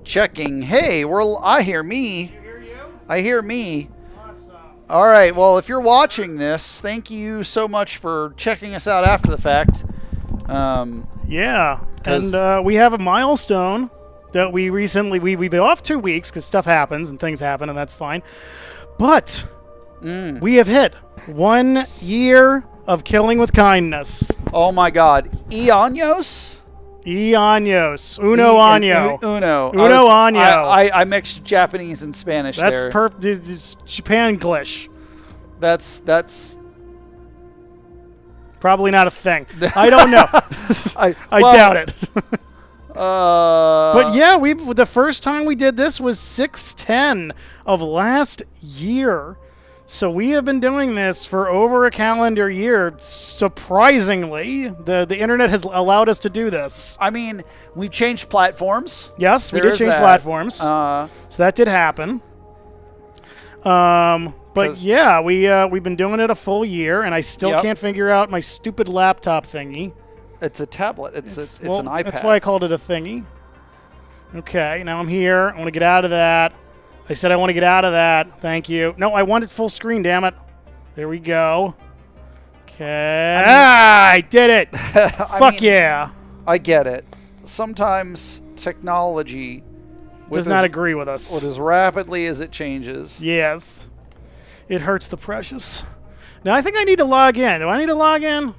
Checking. Hey, I hear me. You hear you? I hear me. Awesome. All right. Well, if you're watching this, thank you so much for checking us out after the fact. Yeah, and we have a milestone that we recently we've been off 2 weeks because stuff happens and things happen, and that's fine. But we have hit 1 year of Killing with Kindness. Oh my God, Años. Años. Uno año. Uno año. I mixed Japanese and Spanish there. That's it's Japanglish. That's probably not a thing. I don't know. I doubt it. But yeah, the first time we did this was 6/10 of last year. So we have been doing this for over a calendar year. Surprisingly, the internet has allowed us to do this. I mean, we've changed platforms. Yes, we did change platforms. So that did happen. But yeah, we've been doing it a full year, and I still can't figure out my stupid laptop thingy. It's a tablet. It's an iPad. That's why I called it a thingy. Okay, now I'm here. I want to get out of that. I said I want to get out of that. Thank you. No, I want it full screen, damn it. There we go. Okay. I did it. Fuck yeah. I get it. Sometimes technology does not agree with us. As rapidly as it changes. Yes. It hurts the precious. Now, I think I need to log in. Do I need to log in?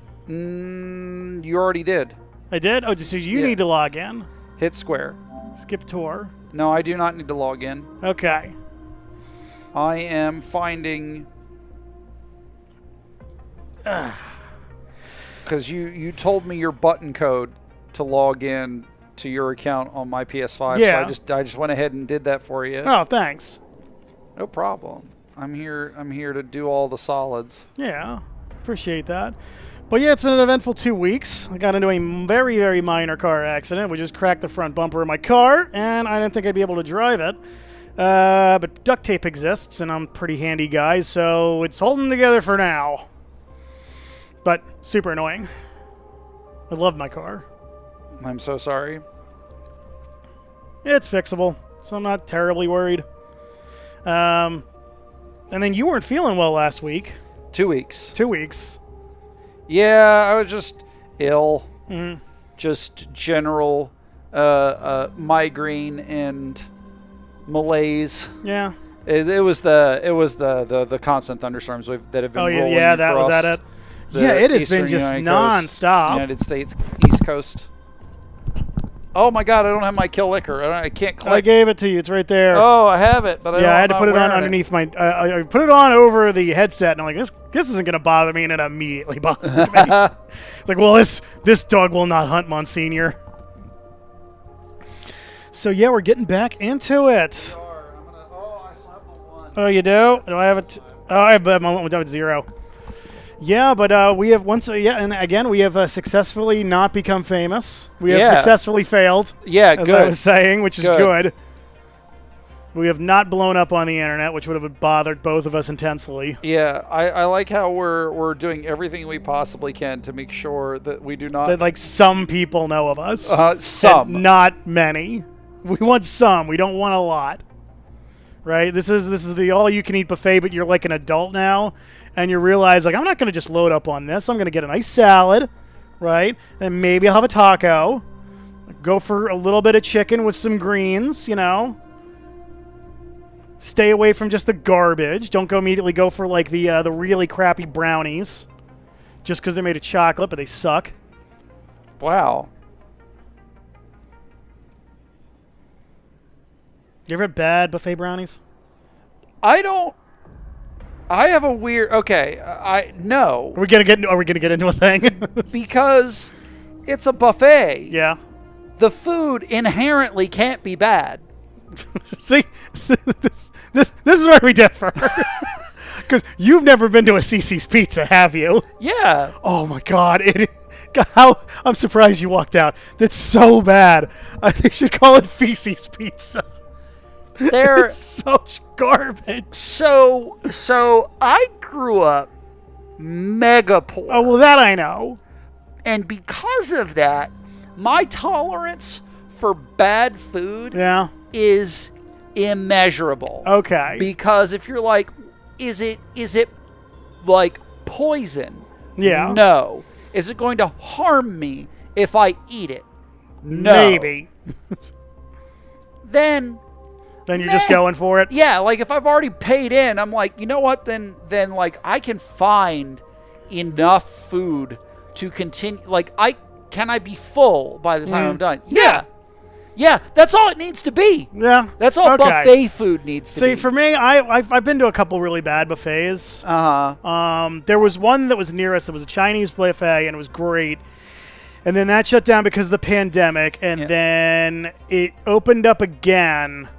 You already did. I did? Oh, so you need to log in. Hit square. Skip tour. No, I do not need to log in. Okay. I am finding... Because you told me your button code to log in to your account on my PS5. Yeah. So I just went ahead and did that for you. Oh, thanks. No problem. I'm here to do all the solids. Yeah. Appreciate that. But yeah, it's been an eventful 2 weeks. I got into a very, very minor car accident. We just cracked the front bumper of my car, and I didn't think I'd be able to drive it. But duct tape exists, and I'm a pretty handy guy, so it's holding together for now. But super annoying. I love my car. I'm so sorry. It's fixable, so I'm not terribly worried. And then you weren't feeling well last week. 2 weeks. 2 weeks. Yeah, I was just ill. Just general migraine and malaise. Yeah. It was the constant thunderstorms that have been rolling yeah, that was at it. Yeah, it has been just nonstop. United States East Coast. Oh my God! I don't have my kill liquor. I can't collect. I gave it to you. It's right there. Oh, I have it, but I had to put it on underneath my. I put it on over the headset, and I'm like, this isn't gonna bother me, and it immediately bothered me. It's like, well, this dog will not hunt, Monsignor. So yeah, we're getting back into it. I slapped the one. Oh, you do? Do I have it? I have my one with 0. Yeah, but we have and again, we have successfully not become famous. We have successfully failed. Yeah, as good. I was saying, which is good. We have not blown up on the internet, which would have bothered both of us intensely. Yeah, I like how we're doing everything we possibly can to make sure that we do not... That, like, some people know of us. Some. Not many. We want some. We don't want a lot. Right? This is the all-you-can-eat buffet, but you're like an adult now. And you realize, like, I'm not going to just load up on this. I'm going to get a nice salad, right? And maybe I'll have a taco. Go for a little bit of chicken with some greens, you know. Stay away from just the garbage. Don't immediately go for, like, the really crappy brownies. Just because they're made of chocolate, but they suck. Wow. You ever had bad buffet brownies? I have a weird... Okay, no. Are we gonna get into a thing? Because it's a buffet. Yeah. The food inherently can't be bad. See, this is where we differ. Because you've never been to a CC's Pizza, have you? Yeah. Oh my God! I'm surprised you walked out. That's so bad. I think you should call it Feces Pizza. It's such garbage. So I grew up mega poor. Oh, well, that I know. And because of that, my tolerance for bad food is immeasurable. Okay. Because if you're like, is it like poison? Yeah. No. Is it going to harm me if I eat it? No. Maybe. Then you're just going for it? Yeah, like if I've already paid in, I'm like, you know what? Then like I can find enough food to continue. Like can I be full by the time I'm done? Yeah. Yeah, that's all it needs to be. Yeah. That's all buffet food needs to be. See, for me, I've been to a couple really bad buffets. There was one that was near us that was a Chinese buffet, and it was great. And then that shut down because of the pandemic, and then it opened up again,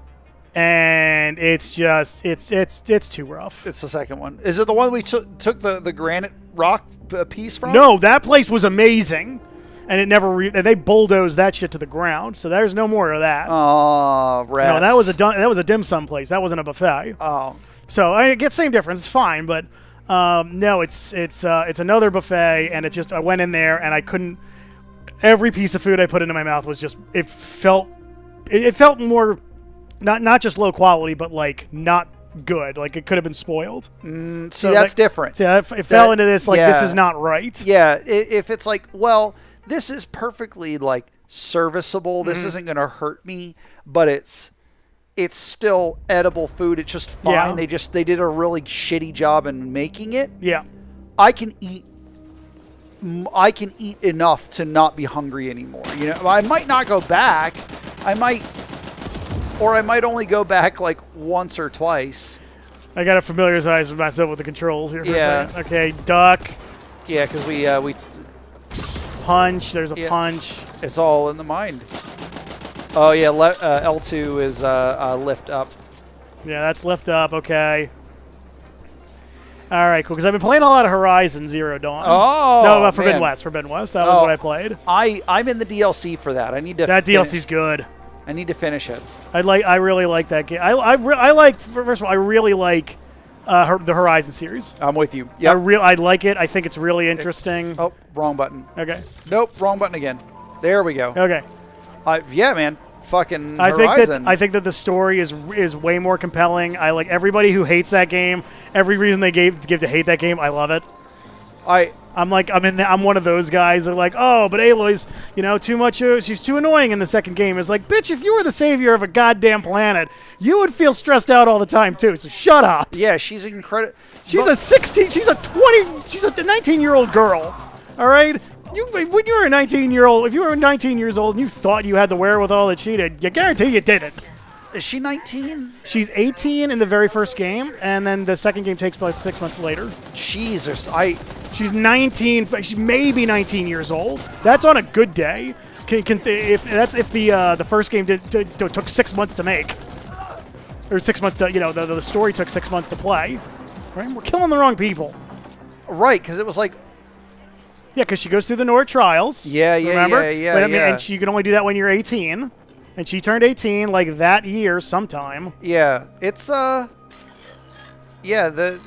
and it's just it's too rough. It's the second one. Is it the one we took the granite rock piece from? No, that place was amazing, and it never and they bulldozed that shit to the ground. So there's no more of that. Oh, rats. No, that was a dim sum place. That wasn't a buffet. Oh, so I get same difference. It's fine, but no, it's another buffet, and I went in there and I couldn't. Every piece of food I put into my mouth was just it felt more not just low quality, but like not good. Like it could have been spoiled. So that's different. Yeah, it fell into this this is not right. Yeah, if it's like, well, this is perfectly like serviceable. This isn't going to hurt me, but it's still edible food. It's just fine. Yeah. They did a really shitty job in making it. Yeah. I can eat enough to not be hungry anymore. You know, I might not go back. I might only go back like once or twice. I got to familiarize myself with the controls here for Yeah. a second. Okay, duck. Yeah, because we Punch. There's a punch. it's all in the mind. Oh yeah, L2 is lift up. Yeah, that's lift up. Okay. All right, cool. Because I've been playing a lot of Horizon Zero Dawn. Oh, no, Forbidden man. West. Forbidden West. That was what I played. I'm in the DLC for that. I need to. That DLC's good. I need to finish it. I really like that game. I like. First of all, I really like the Horizon series. I'm with you. Yeah. I like it. I think it's really interesting. Oh, wrong button. Okay. Nope, wrong button again. There we go. Okay. Yeah, man. Fucking Horizon. I think that the story is way more compelling. I like everybody who hates that game. Every reason they give to hate that game, I love it. I'm one of those guys that are like, oh, but Aloy's, too much. She's too annoying in the second game. It's like, bitch, if you were the savior of a goddamn planet, you would feel stressed out all the time too. So shut up. Yeah, she's incredible. She's a 16. She's a 19-year-old girl. All right. When you were a 19-year-old, if you were 19 years old and you thought you had the wherewithal that she did, you guarantee you didn't. Is she 19? She's 18 in the very first game, and then the second game takes place 6 months later. Jesus, She's 19. She may be 19 years old. That's on a good day. If the first game took 6 months to make, or 6 months to the story took 6 months to play. Right? We're killing the wrong people. Right, because it was like. Yeah, because she goes through the Nord trials. Yeah, remember? Yeah. But, and you can only do that when you're 18. And she turned 18 like that year sometime. Yeah, it's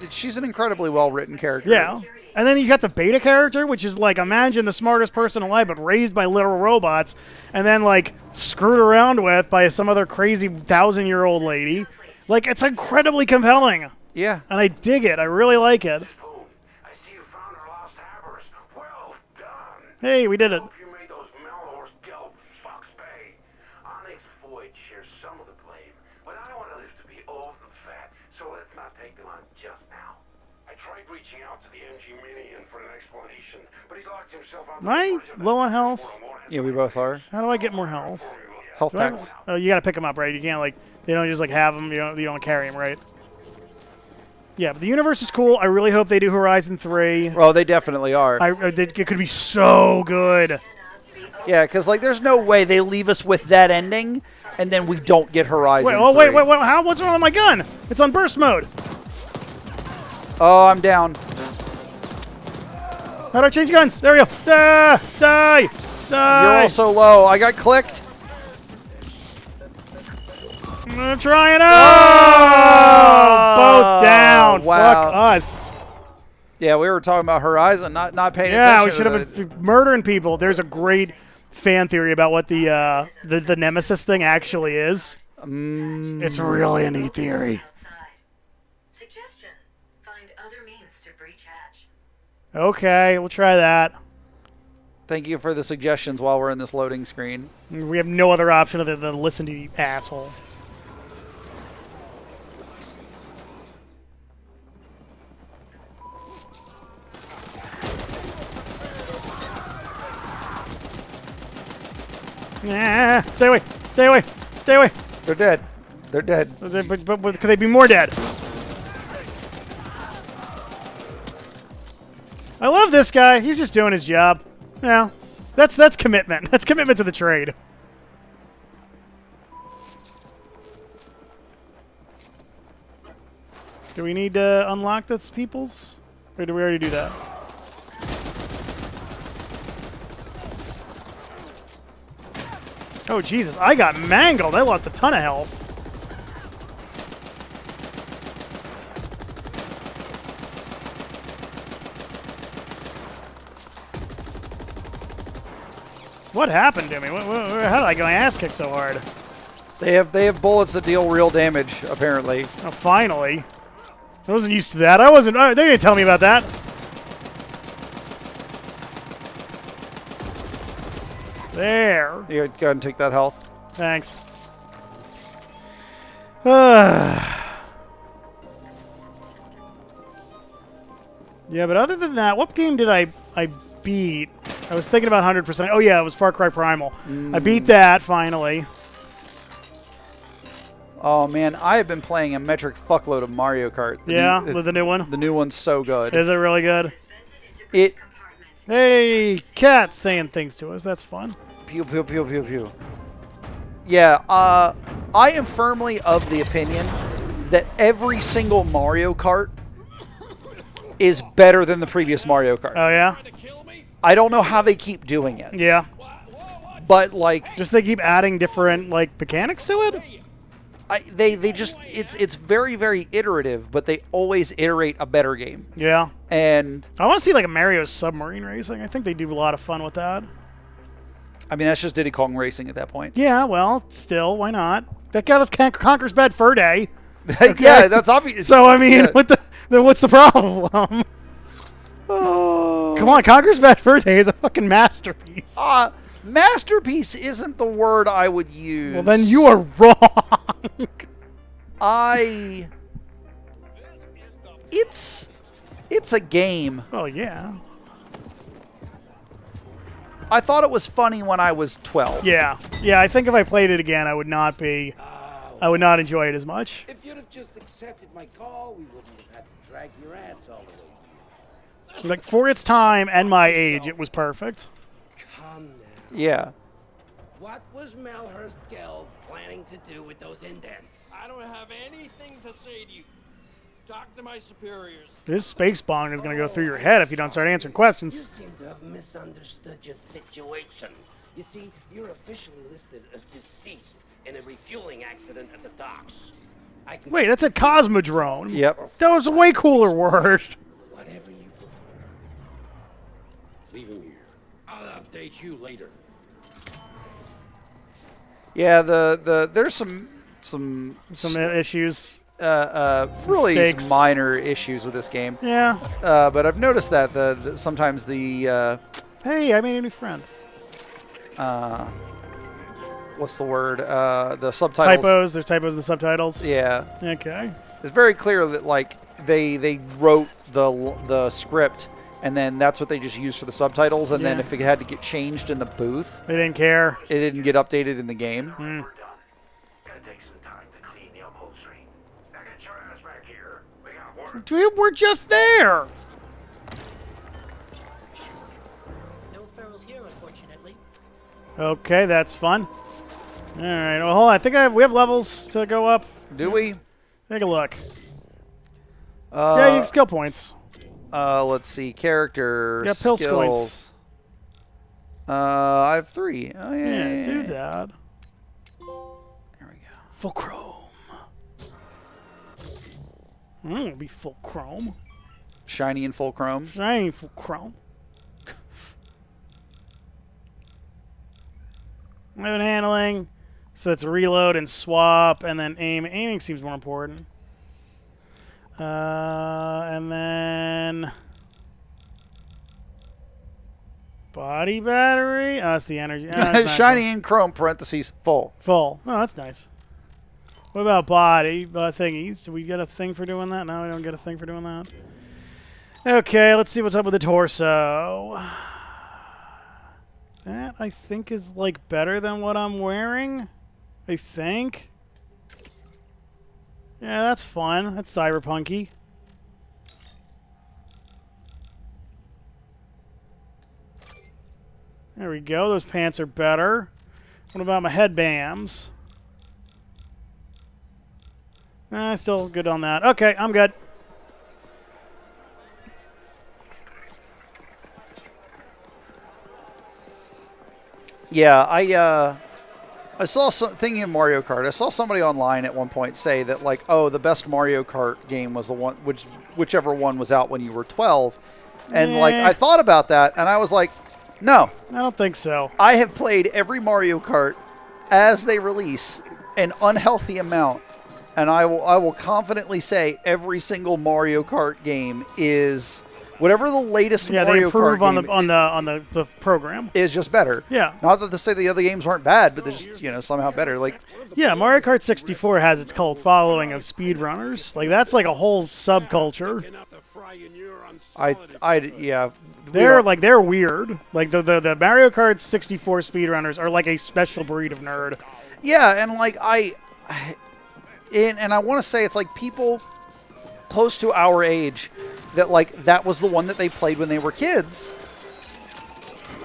she's an incredibly well-written character. Yeah. And then you got the beta character, which is like, imagine the smartest person alive, but raised by literal robots, and then like screwed around with by some other crazy 1,000-year-old lady. Like, it's incredibly compelling. Yeah. And I dig it. I really like it. Hey, we did it. Right? Low on health. Yeah, we both are. How do I get more health? Health packs. Oh, you got to pick them up, right? You can't they don't just have them. You don't carry them, right? Yeah, but the universe is cool. I really hope they do Horizon 3. Oh, they definitely are. It could be so good. Yeah, because there's no way they leave us with that ending, and then we don't get Horizon 3. Wait. What's wrong with my gun? It's on burst mode. Oh, I'm down. How do I change guns? There we go. Die! You're also low. I got clicked. I'm gonna try it out. Both down. Wow. Fuck us. Yeah, we were talking about Horizon, not paying attention. Yeah, we should have been murdering people. There's a great fan theory about what the Nemesis thing actually is. It's really a neat theory. Suggestion: find other means to breach hatch. Okay, we'll try that. Thank you for the suggestions while we're in this loading screen. We have no other option other than listen to you, asshole. Nah, stay away, stay away, stay away. They're dead. They're dead. But could they be more dead? I love this guy. He's just doing his job. Yeah, that's commitment. That's commitment to the trade. Do we need to unlock this, peoples? Or did we already do that? Oh, Jesus. I got mangled. I lost a ton of health. What happened to me? How did I get my ass kicked so hard? They have bullets that deal real damage, apparently. Oh, finally. I wasn't used to that. I wasn't... they didn't tell me about that. There. Here, go ahead and take that health. Thanks. Yeah, but other than that, what game did I beat? I was thinking about 100%. Oh, yeah, it was Far Cry Primal. I beat that, finally. Oh, man, I have been playing a metric fuckload of Mario Kart. With the new one? The new one's so good. Is it really good? It... Hey, cat saying things to us. That's fun. Pew, pew, pew, pew, pew. Yeah, I am firmly of the opinion that every single Mario Kart is better than the previous Mario Kart. Oh, yeah? I don't know how they keep doing it. Yeah. But, like... Just they keep adding different, like, mechanics to it? They just... It's very, very iterative, but they always iterate a better game. Yeah. And... I want to see, like, a Mario submarine racing. I think they do a lot of fun with that. I mean, that's just Diddy Kong Racing at that point. Yeah, well, still, why not? That got us Conker's Bad Fur Day. Okay. Yeah, that's obvious. So, I mean, yeah. what's the problem? Oh. Come on, Conker's Bad Fur Day is a fucking masterpiece. Masterpiece isn't the word I would use. Well, then you are wrong. It's a game. Oh, yeah. I thought it was funny when I was 12. Yeah. Yeah, I think if I played it again, I would not enjoy it as much. If you'd have just accepted my call, we wouldn't have had to drag your ass all the way. Like, for its time and my age, it was perfect. Come now. Yeah. What was Melhurst Geld planning to do with those indents? I don't have anything to say to you. Talk to my superiors. This space bong is going to go through your head if you don't start answering You questions. seem to have misunderstood your situation. You see, you're officially listed as deceased in a refueling accident at the docks. I can Wait, that's a cosmodrome. Yep. That was a way cooler word. whatever you prefer. Leave him here. I'll update you later. Yeah, there's some issues. really stakes. some minor issues with this game. Yeah. But I've noticed that sometimes the Hey, I made a new friend. what's the word? The subtitles. Typos. There's typos in the subtitles. Yeah. Okay. It's very clear that like they wrote the script and then that's what they just used for the subtitles and then Yeah. if it had to get changed in the booth, They didn't care. it didn't get updated in the game. We're done. Gonna take some time to clean the upholstery. Now get your ass back here. We got work. We're just there. No ferals here, unfortunately. Okay, that's fun. All right. Well, hold on. I think we have levels to go up. Do we? Take a look. Yeah, you get skill points. Let's see. Character Yeah, pill skills. I have 3. Oh yeah. Yeah, do that. There we go. Full chrome. It'll be full chrome. Shiny and full chrome. Shiny full chrome. Movement handling, So that's reload and swap, and then aim. Aiming seems more important. And then body battery. Oh, that's the energy. Shiny in chrome, parentheses, full. Full. Oh, that's nice. What about body thingies? Do we get a thing for doing that? No, we don't get a thing for doing that. Okay, let's see what's up with the torso. That, I think, is, like, better than what I'm wearing. I think. Yeah, that's fun. That's cyberpunky. There we go. Those pants are better. What about my headbands? Still good on that. Okay, I'm good. Yeah, I saw thinking of Mario Kart. I saw somebody online at one point say that, like, oh, the best Mario Kart game was the one whichever one was out when you were 12. And like I thought about that and I was like, no. I don't think so. I have played every Mario Kart as they release an unhealthy amount. And I will confidently say every single Mario Kart game is whatever the latest Mario they improve Kart game on the program is just better. Yeah. Not that to say the other games weren't bad, but they're just, somehow better. Like, yeah, Mario Kart 64 has its cult following of speedrunners. Like, that's like a whole subculture. yeah. They're weird. Like the Mario Kart 64 speedrunners are like a special breed of nerd. Yeah, and like and I want to say it's like people close to our age that like that was the one that they played when they were kids.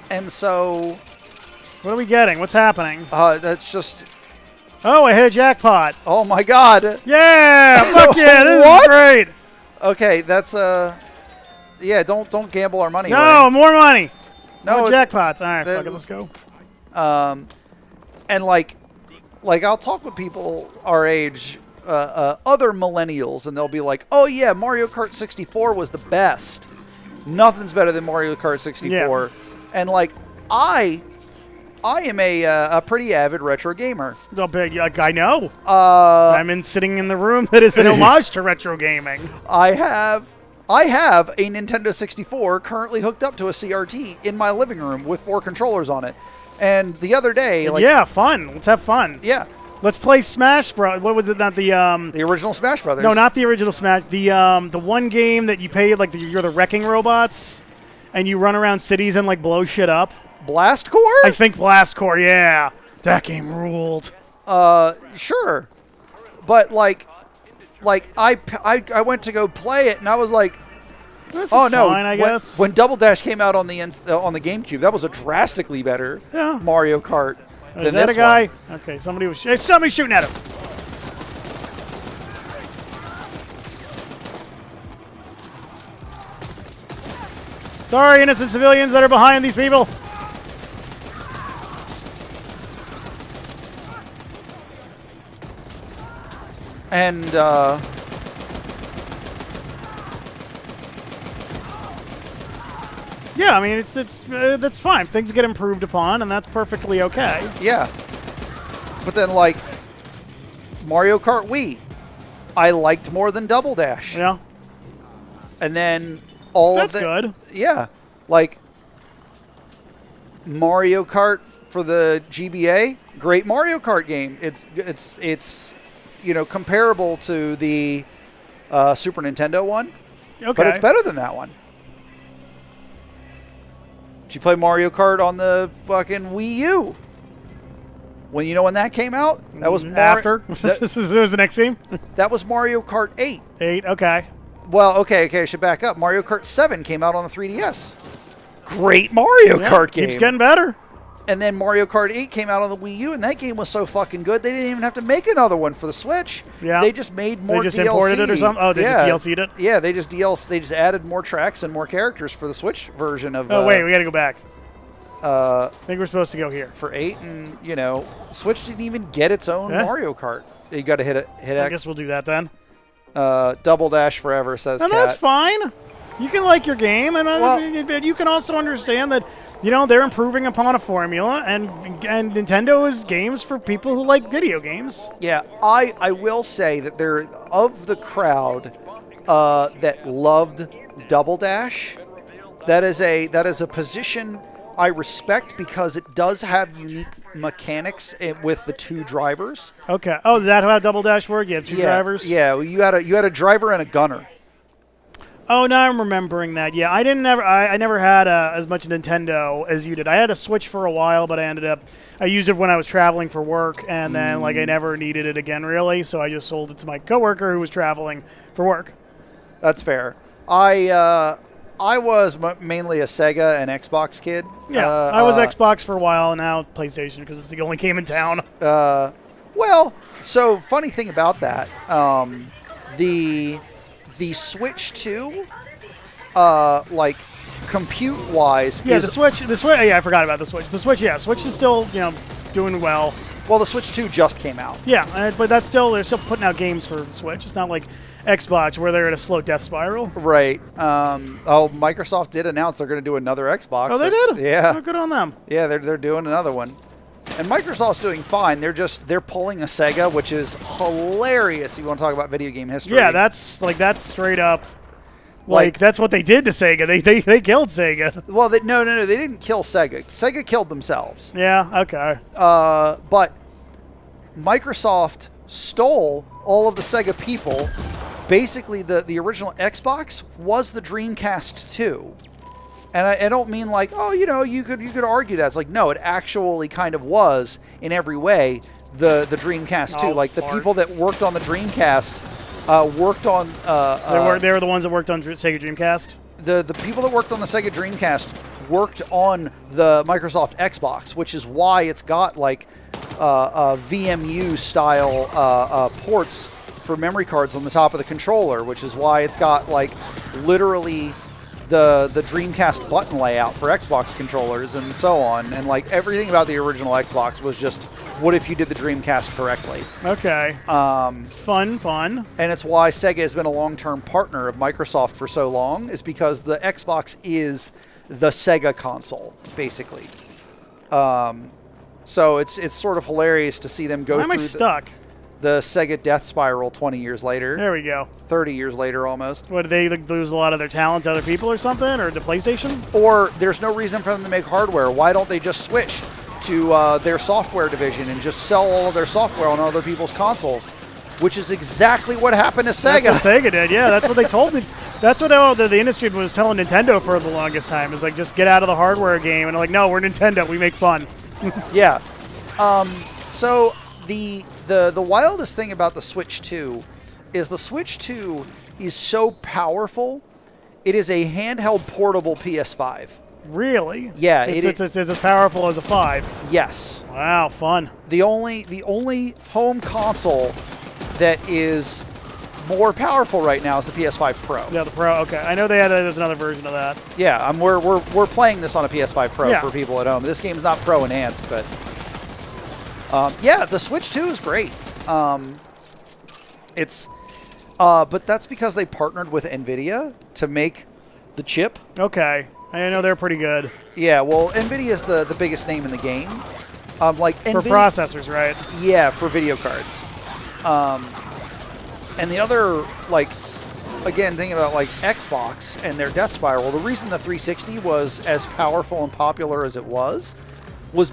And so what are we getting? What's happening? That's just oh, I hit a jackpot. Oh my god. Yeah, fuck yeah, this is great. Okay, that's yeah, don't gamble our money away. No, more money. No, more jackpots. All right, fuck it, let's go. And like I'll talk with people our age, other millennials, and they'll be like, "Oh yeah, Mario Kart 64 was the best. Nothing's better than Mario Kart 64." Yeah. And like I am a pretty avid retro gamer. I know. I'm sitting in the room that is an homage to retro gaming. I have a Nintendo 64 currently hooked up to a CRT in my living room with 4 controllers on it. And the other day, like, yeah, fun. Let's have fun. Yeah, let's play Smash Bros. What was it? Not the original Smash Brothers. No, not the original Smash. The one game that you pay like you're the wrecking robots, and you run around cities and like blow shit up. Blast Core? I think Blast Core. Yeah, that game ruled. Sure, but like I went to go play it, and I was like, this is fine, I guess. When Double Dash came out on the GameCube, that was a drastically better Mario Kart than is that this a guy? one. Okay, somebody shooting at us. Sorry, innocent civilians that are behind these people. And yeah, I mean that's fine. Things get improved upon, and that's perfectly okay. Yeah, but then like Mario Kart Wii, I liked more than Double Dash. Yeah, and then that's good. Yeah, like Mario Kart for the GBA, great Mario Kart game. It's comparable to the Super Nintendo one, but it's better than that one. Did you play Mario Kart on the fucking Wii U? When that came out? That was after. This was the next game. That was Mario Kart 8. 8, okay. Well, okay, I should back up. Mario Kart 7 came out on the 3DS. Great Mario Kart game. Keeps getting better. And then Mario Kart 8 came out on the Wii U, and that game was so fucking good they didn't even have to make another one for the Switch. Yeah. They just made more DLC. They just imported it or something? Oh, they just DLC'd it? Yeah, they just added more tracks and more characters for the Switch version of... Oh, wait, we gotta go back. I think we're supposed to go here. For 8, and, Switch didn't even get its own Mario Kart. You gotta hit X. I guess we'll do that then. Double Dash forever, says Kat. That's fine. You can like your game, and you can also understand that you know, they're improving upon a formula, and Nintendo is games for people who like video games. Yeah, I will say that there, of the crowd that loved Double Dash, that is a position I respect because it does have unique mechanics with the 2 drivers. Okay. Oh, is that how Double Dash worked? You had 2 drivers? Yeah, well, you had a driver and a gunner. Oh, now I'm remembering that. Yeah, I never had as much Nintendo as you did. I had a Switch for a while, but I used it when I was traveling for work, and then I never needed it again really, so I just sold it to my coworker who was traveling for work. That's fair. I was mainly a Sega and Xbox kid. Yeah, I was Xbox for a while, and now PlayStation because it's the only game in town. Well, so funny thing about that, the Switch 2, like compute-wise, yeah, the Switch. Yeah, I forgot about the Switch. The Switch, yeah, Switch is still doing well. Well, the Switch 2 just came out. Yeah, but they're still putting out games for the Switch. It's not like Xbox where they're in a slow death spiral. Right. Microsoft did announce they're going to do another Xbox. Oh, they did? Yeah. Oh, good on them. Yeah, they're doing another one. And Microsoft's doing fine. They're pulling a Sega, which is hilarious if you want to talk about video game history. Yeah, that's straight up. Like that's what they did to Sega. They killed Sega. Well, no, they didn't kill Sega. Sega killed themselves. Yeah, okay. But Microsoft stole all of the Sega people. Basically, the original Xbox was the Dreamcast 2. And I don't mean like, oh, you could argue that. It's like, no, it actually kind of was in every way the Dreamcast 2. Oh, like the people that worked on the Dreamcast worked on. They were the ones that worked on Sega Dreamcast. The people that worked on the Sega Dreamcast worked on the Microsoft Xbox, which is why it's got like VMU style ports for memory cards on the top of the controller, which is why it's got like literally the Dreamcast button layout for Xbox controllers and so on. And like everything about the original Xbox was just, what if you did the Dreamcast correctly? Okay. Fun. And it's why Sega has been a long-term partner of Microsoft for so long, is because the Xbox is the Sega console, basically. So it's sort of hilarious to see them go Why am I through stuck? the Sega death spiral 20 years later. There we go. 30 years later almost. What, did they lose a lot of their talent to other people or something? Or to PlayStation? Or there's no reason for them to make hardware. Why don't they just switch to their software division and just sell all of their software on other people's consoles? Which is exactly what happened to Sega. That's what Sega did, yeah. That's what they told me. That's what the industry was telling Nintendo for the longest time. Is like, just get out of the hardware game. And they're like, no, we're Nintendo. We make fun. Yeah. So the wildest thing about the Switch 2 is the Switch 2 is so powerful. It is a handheld portable PS5. Really? Yeah. It's as powerful as a 5. Yes. Wow, fun. The only home console that is more powerful right now is the PS5 Pro. Yeah, the Pro. Okay, I know there's another version of that. Yeah, we're playing this on a PS5 Pro Yeah. for people at home. This game's not Pro enhanced, but yeah, the Switch 2 is great. But that's because they partnered with NVIDIA to make the chip. Okay, I know they're pretty good Yeah, well, NVIDIA is the biggest name in the game. Like for NVIDIA, processors, right? Yeah, for video cards. And the other, like, again, thinking about like Xbox and their death spiral, the reason the 360 was as powerful and popular as it was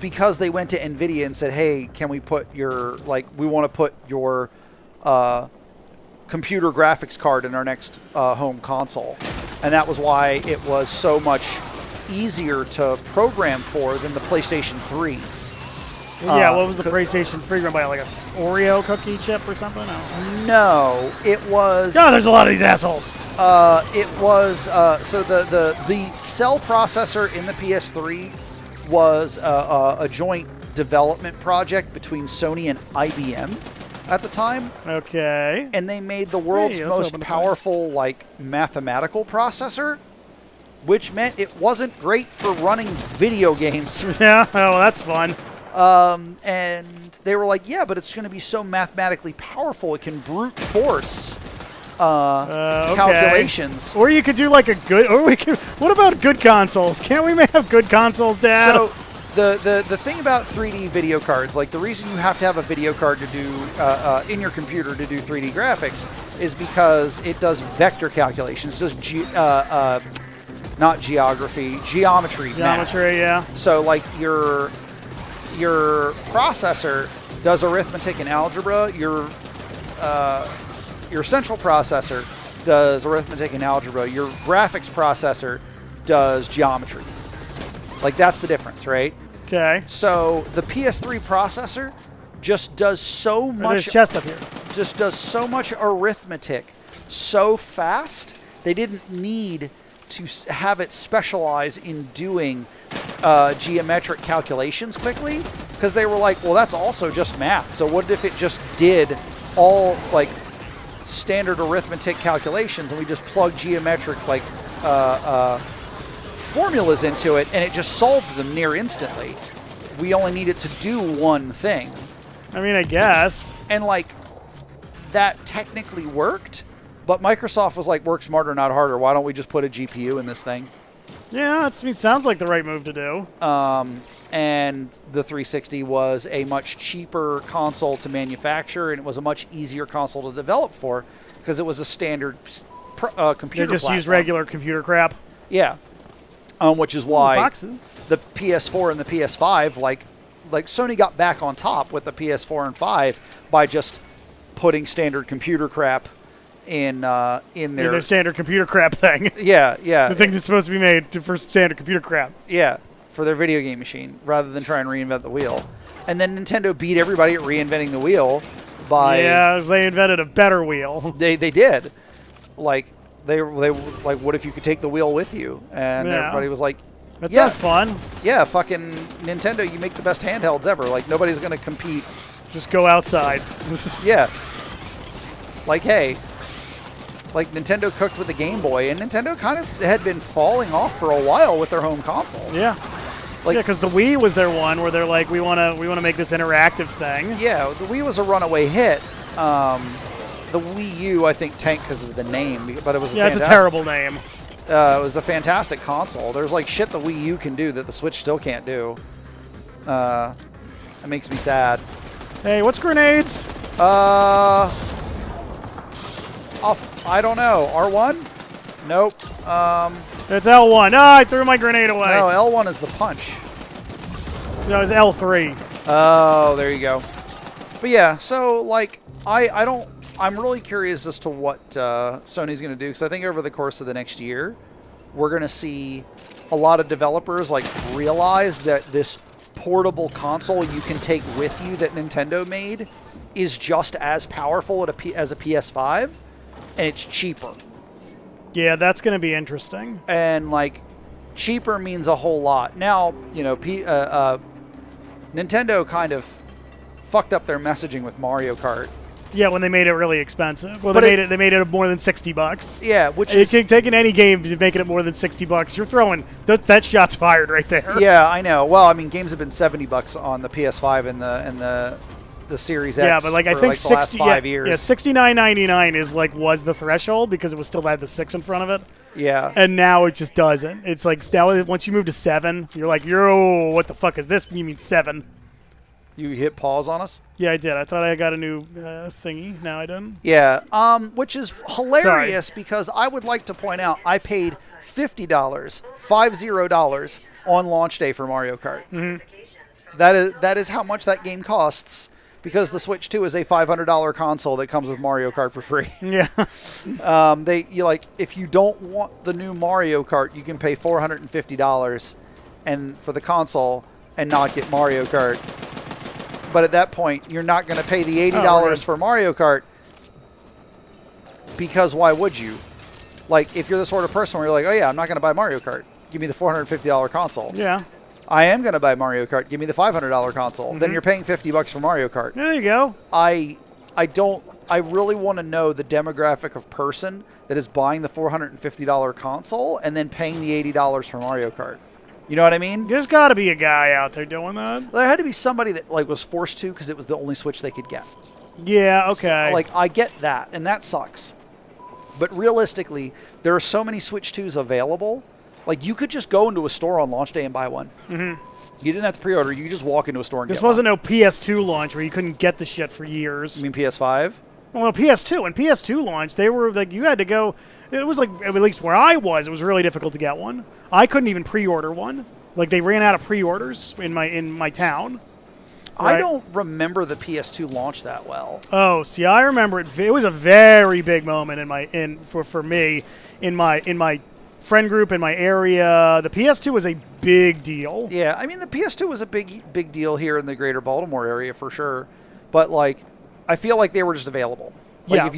because they went to NVIDIA and said, hey, can we put your, like, we want to put your computer graphics card in our next home console. And that was why it was so much easier to program for than the PlayStation 3. Yeah, what was the PlayStation 3 run by, like an Oreo cookie chip or something? No, it was... No, there's a lot of these assholes. It was... so the cell processor in the PS3 was a joint development project between Sony and IBM at the time. Okay. And they made the world's Hey, let's most open the powerful, like, mathematical processor, which meant it wasn't great for running video games. Yeah, oh, that's fun. And they were like, yeah, but it's going to be so mathematically powerful, it can brute force Okay. calculations. Or you could do like a good. Or we could. What about good consoles? Can't we have good consoles, Dad? So the thing about 3D video cards, like the reason you have to have a video card to do in your computer to do 3D graphics is because it does vector calculations. It does not geography, geometry. Geometry, yeah. So like your processor does arithmetic and algebra. Your central processor does arithmetic and algebra. Your graphics processor does geometry. Like that's the difference, right? Okay. So the PS3 processor just does so There's much. chest up here. Just does so much arithmetic so fast. They didn't need to have it specialize in doing geometric calculations quickly because they were like, well, that's also just math. So what if it just did all like standard arithmetic calculations and we just plug geometric like formulas into it and it just solved them near instantly. We only need it to do one thing. I mean, I guess. And like that technically worked, but Microsoft was like, work smarter, not harder. Why don't we just put a GPU in this thing? Yeah, sounds like the right move to do. And the 360 was a much cheaper console to manufacture, and it was a much easier console to develop for because it was a standard computer They just platform. use regular computer crap. Yeah. Which is why Boxes. the PS4 and the PS5, like Sony got back on top with the PS4 and 5 by just putting standard computer crap in their standard computer crap thing. yeah. The thing that's supposed to be made for standard computer crap. Yeah, for their video game machine, rather than try and reinvent the wheel. And then Nintendo beat everybody at reinventing the wheel by... Yeah, they invented a better wheel. They did. Like, they like, what if you could take the wheel with you? And Yeah. everybody was like, That yeah, sounds fun. yeah, fucking Nintendo, you make the best handhelds ever. Like, nobody's going to compete. Just go outside. Yeah. Like, hey... Like, Nintendo cooked with the Game Boy, and Nintendo kind of had been falling off for a while with their home consoles. Yeah. Like, Yeah, because the Wii was their one where they're like, we want to make this interactive thing. yeah, the Wii was a runaway hit. The Wii U, I think, tanked because of the name, but it was Yeah, it's a terrible name. It was a fantastic console. There's like shit the Wii U can do that the Switch still can't do. That makes me sad. Hey, what's grenades? I don't know. R1? Nope. It's L1. I threw my grenade away. No, L1 is the punch. No, it's L3. Oh, there you go. But yeah, so like I'm really curious as to what Sony's going to do because I think over the course of the next year, we're going to see a lot of developers like realize that this portable console you can take with you that Nintendo made is just as powerful as a PS5, and it's cheaper. Yeah, that's going to be interesting. And like, cheaper means a whole lot. Now, you know, Nintendo kind of fucked up their messaging with Mario Kart. Yeah, when they made it really expensive. Well, But they made it more than $60. Yeah, which You is can take in any game to making it more than $60. You're throwing that shot's fired right there. yeah, I know. Well, I mean, games have been $70 on the PS5 and the Series X. Yeah, but like I for, think the last 60. 5 Yeah, years. yeah, $69.99 is like was the threshold because it was still had the 6 in front of it, Yeah. and now it just doesn't. It's like now once you move to 7, you're like, yo, what the fuck is this? You mean 7? You hit pause on us? Yeah, I did. I thought I got a new thingy. Now I didn't. Yeah. Which is hilarious because I would like to point out I paid $50 on launch day for Mario Kart. Mm-hmm. That is how much that game costs because the Switch 2 is a $500 console that comes with Mario Kart for free. Yeah. If you don't want the new Mario Kart, you can pay $450 and for the console and not get Mario Kart. But at that point, you're not going to pay the $80 for Mario Kart because why would you? Like, if you're the sort of person where you're like, oh yeah, I'm not going to buy Mario Kart. Give me the $450 console. Yeah. I am going to buy Mario Kart. Give me the $500 console. Then you're paying $50 for Mario Kart. There you go. I really want to know the demographic of person that is buying the $450 console and then paying the $80 for Mario Kart. You know what I mean? There's got to be a guy out there doing that. There had to be somebody that like was forced to because it was the only Switch they could get. Yeah. Okay. So, like, I get that, and that sucks. But realistically, there are so many Switch 2s available. Like, you could just go into a store on launch day and buy one. Mm-hmm. You didn't have to pre-order. You could just walk into a store and This get one. wasn't no PS2 launch where you couldn't get the shit for years. You mean PS5? Well, PS2. When PS2 launched, they were like, you had to go. It was like, at least where I was, it was really difficult to get one. I couldn't even pre-order one. Like, they ran out of pre-orders in my town. I don't remember the PS2 launch that well. Oh, see, I remember it. It was a very big moment for me in my friend group in my area. The PS2 was a big deal. Yeah, I mean the PS2 was a big deal here in the greater Baltimore area for sure. But like, I feel like they were just available. Like Yeah, if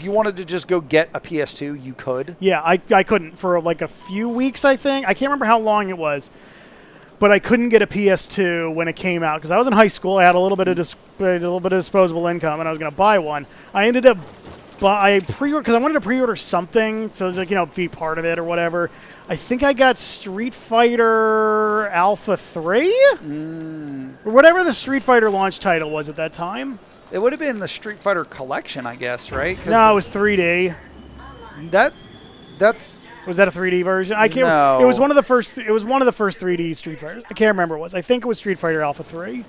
you wanted to just go get a PS2, you could. Yeah, I couldn't for like a few weeks. I think I can't remember how long it was. But I couldn't get a PS2 when it came out because I was in high school. I had a little bit of disposable income, and I was going to buy one. I ended up pre-order because I wanted to pre-order something, so it's like be part of it or whatever. I think I got Street Fighter Alpha 3 or whatever the Street Fighter launch title was at that time. It would have been the Street Fighter collection, I guess, right? 'Cause No, it was 3D. that's Was that a 3D version? I can't. No. It was one of the first. It was one of the first 3D Street Fighters. I can't remember what it was. I think it was Street Fighter Alpha 3.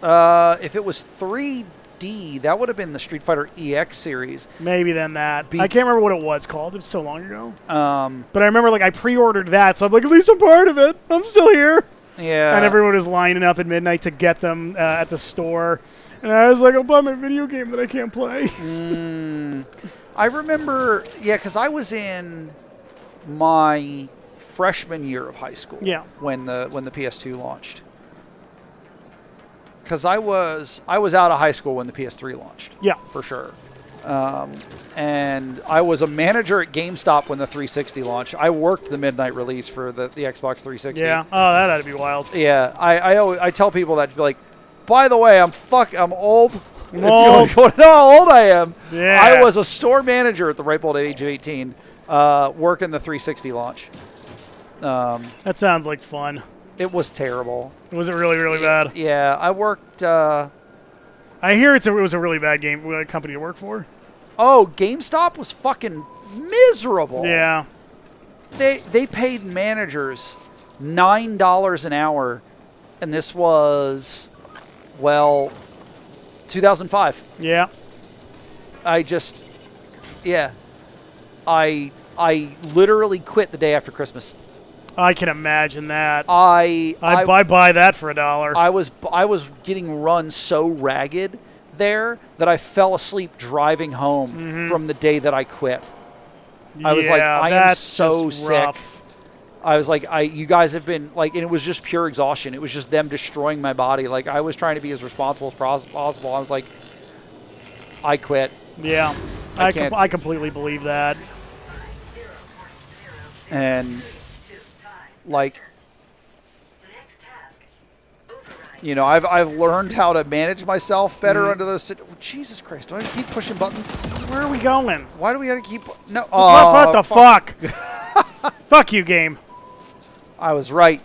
if it was 3D, that would have been the Street Fighter EX series. Maybe then that. I can't remember what it was called. It was so long ago. Um, But I remember I pre-ordered that, so I'm like, at least I'm part of it. I'm still here. yeah. And everyone was lining up at midnight to get them at the store. And I was like, I'll buy my video game that I can't play. I remember, because I was in my freshman year of high school. Yeah. When the PS2 launched. Because I was out of high school when the PS3 launched. Yeah. For sure. And I was a manager at GameStop when the 360 launched. I worked the midnight release for the Xbox 360. Yeah. Oh, that had to be wild. Yeah. I tell people that, like, by the way, I'm old. I'm old. If you want to know how old I am. Yeah. I was a store manager at the ripe old age of 18, working the 360 launch. That sounds like fun. It was terrible. Was it really, really bad? Yeah, I worked. I hear it was a really bad company to work for. Oh, GameStop was fucking miserable. Yeah. They paid managers $9 an hour, and this was, 2005. Yeah. I literally quit the day after Christmas. I can imagine that. I buy that for $1. I was getting run so ragged there that I fell asleep driving home from the day that I quit. I was like, I am so sick. Rough. I was like, you guys have been like, and it was just pure exhaustion. It was just them destroying my body. Like, I was trying to be as responsible as possible. I was like, I quit. Yeah, I completely believe that. And like, Next task. I've learned how to manage myself better under those. Jesus Christ! Do I keep pushing buttons? Where are we going? Why do we gotta keep? No. What the fuck? Fuck you, game. I was right.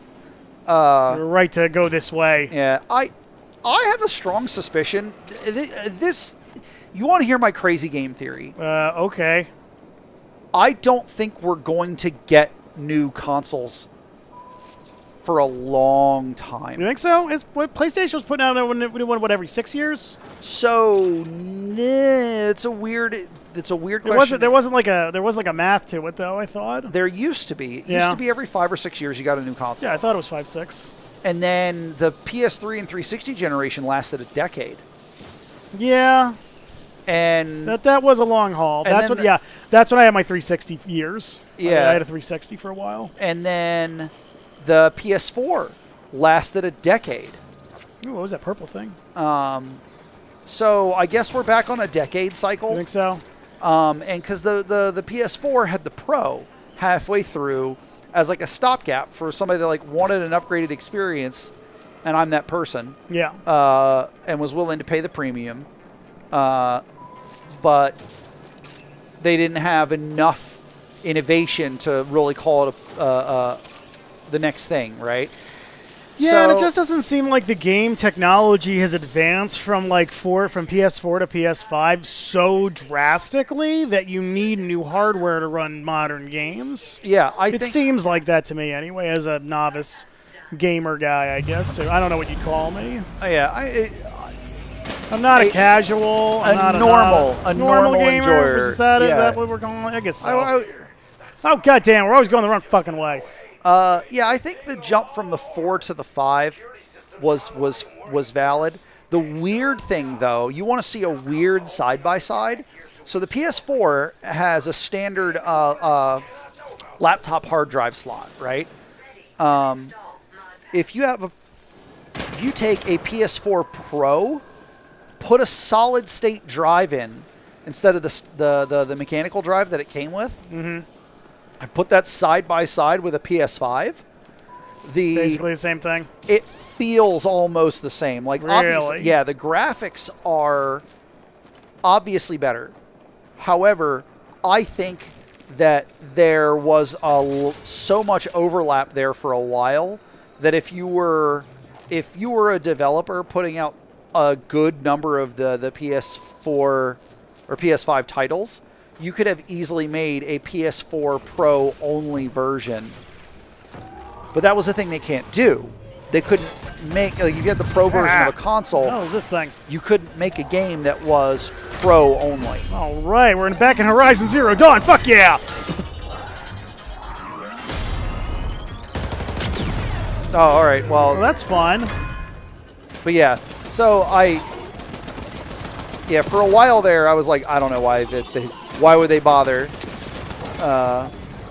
You're right to go this way. Yeah, I have a strong suspicion. This, you want to hear my crazy game theory? Okay. I don't think we're going to get new consoles for a long time. You think so? What PlayStation was putting out every 6 years? So it's a weird question. There wasn't like a math to it though. I thought There used to be. It Yeah. used to be every 5 or 6 years you got a new console. Yeah, I thought it was 5, 6. And then the PS3 and 360 generation lasted a decade. Yeah, And that was a long haul. And That's then what. Yeah, that's when I had my 360 years. Yeah. I had a 360 for a while. and then the PS4 lasted a decade. Ooh, what was that purple thing? So I guess we're back on a decade cycle. You think so? And because the PS4 had the Pro halfway through as like a stopgap for somebody that like wanted an upgraded experience, and I'm that person. Yeah. And was willing to pay the premium, but they didn't have enough innovation to really call it the next thing, right? Yeah, and it just doesn't seem like the game technology has advanced from from PS4 to PS5 so drastically that you need new hardware to run modern games. Yeah, It seems like that to me anyway, as a novice gamer guy, I guess. So I don't know what you'd call me. Yeah, I'm not a casual. I'm not a normal gamer. enjoyer. Is that it? Yeah. That what we're going? I guess so. Oh goddamn, we're always going the wrong fucking way. Yeah, I think the jump from the 4 to the 5 was valid. The weird thing, though, you want to see a weird side-by-side. So the PS4 has a standard laptop hard drive slot, right? If you take a PS4 Pro, put a solid-state drive in instead of the mechanical drive that it came with. Mm-hmm. I put that side by side with a PS5. Basically the same thing. It feels almost the same. Like, really? Obviously, yeah, the graphics are obviously better. However, I think that there was so much overlap there for a while that if you were a developer putting out a good number of the PS4 or PS5 titles, you could have easily made a PS4 Pro only version. But that was the thing they can't do. They couldn't make, like, if you had the Pro version of a console, oh, this thing. You couldn't make a game that was Pro only. All right, we're back in Horizon Zero Dawn. Fuck yeah! Oh, all right. Well, that's fun. But yeah, so for a while there, I was like, I don't know why would they bother?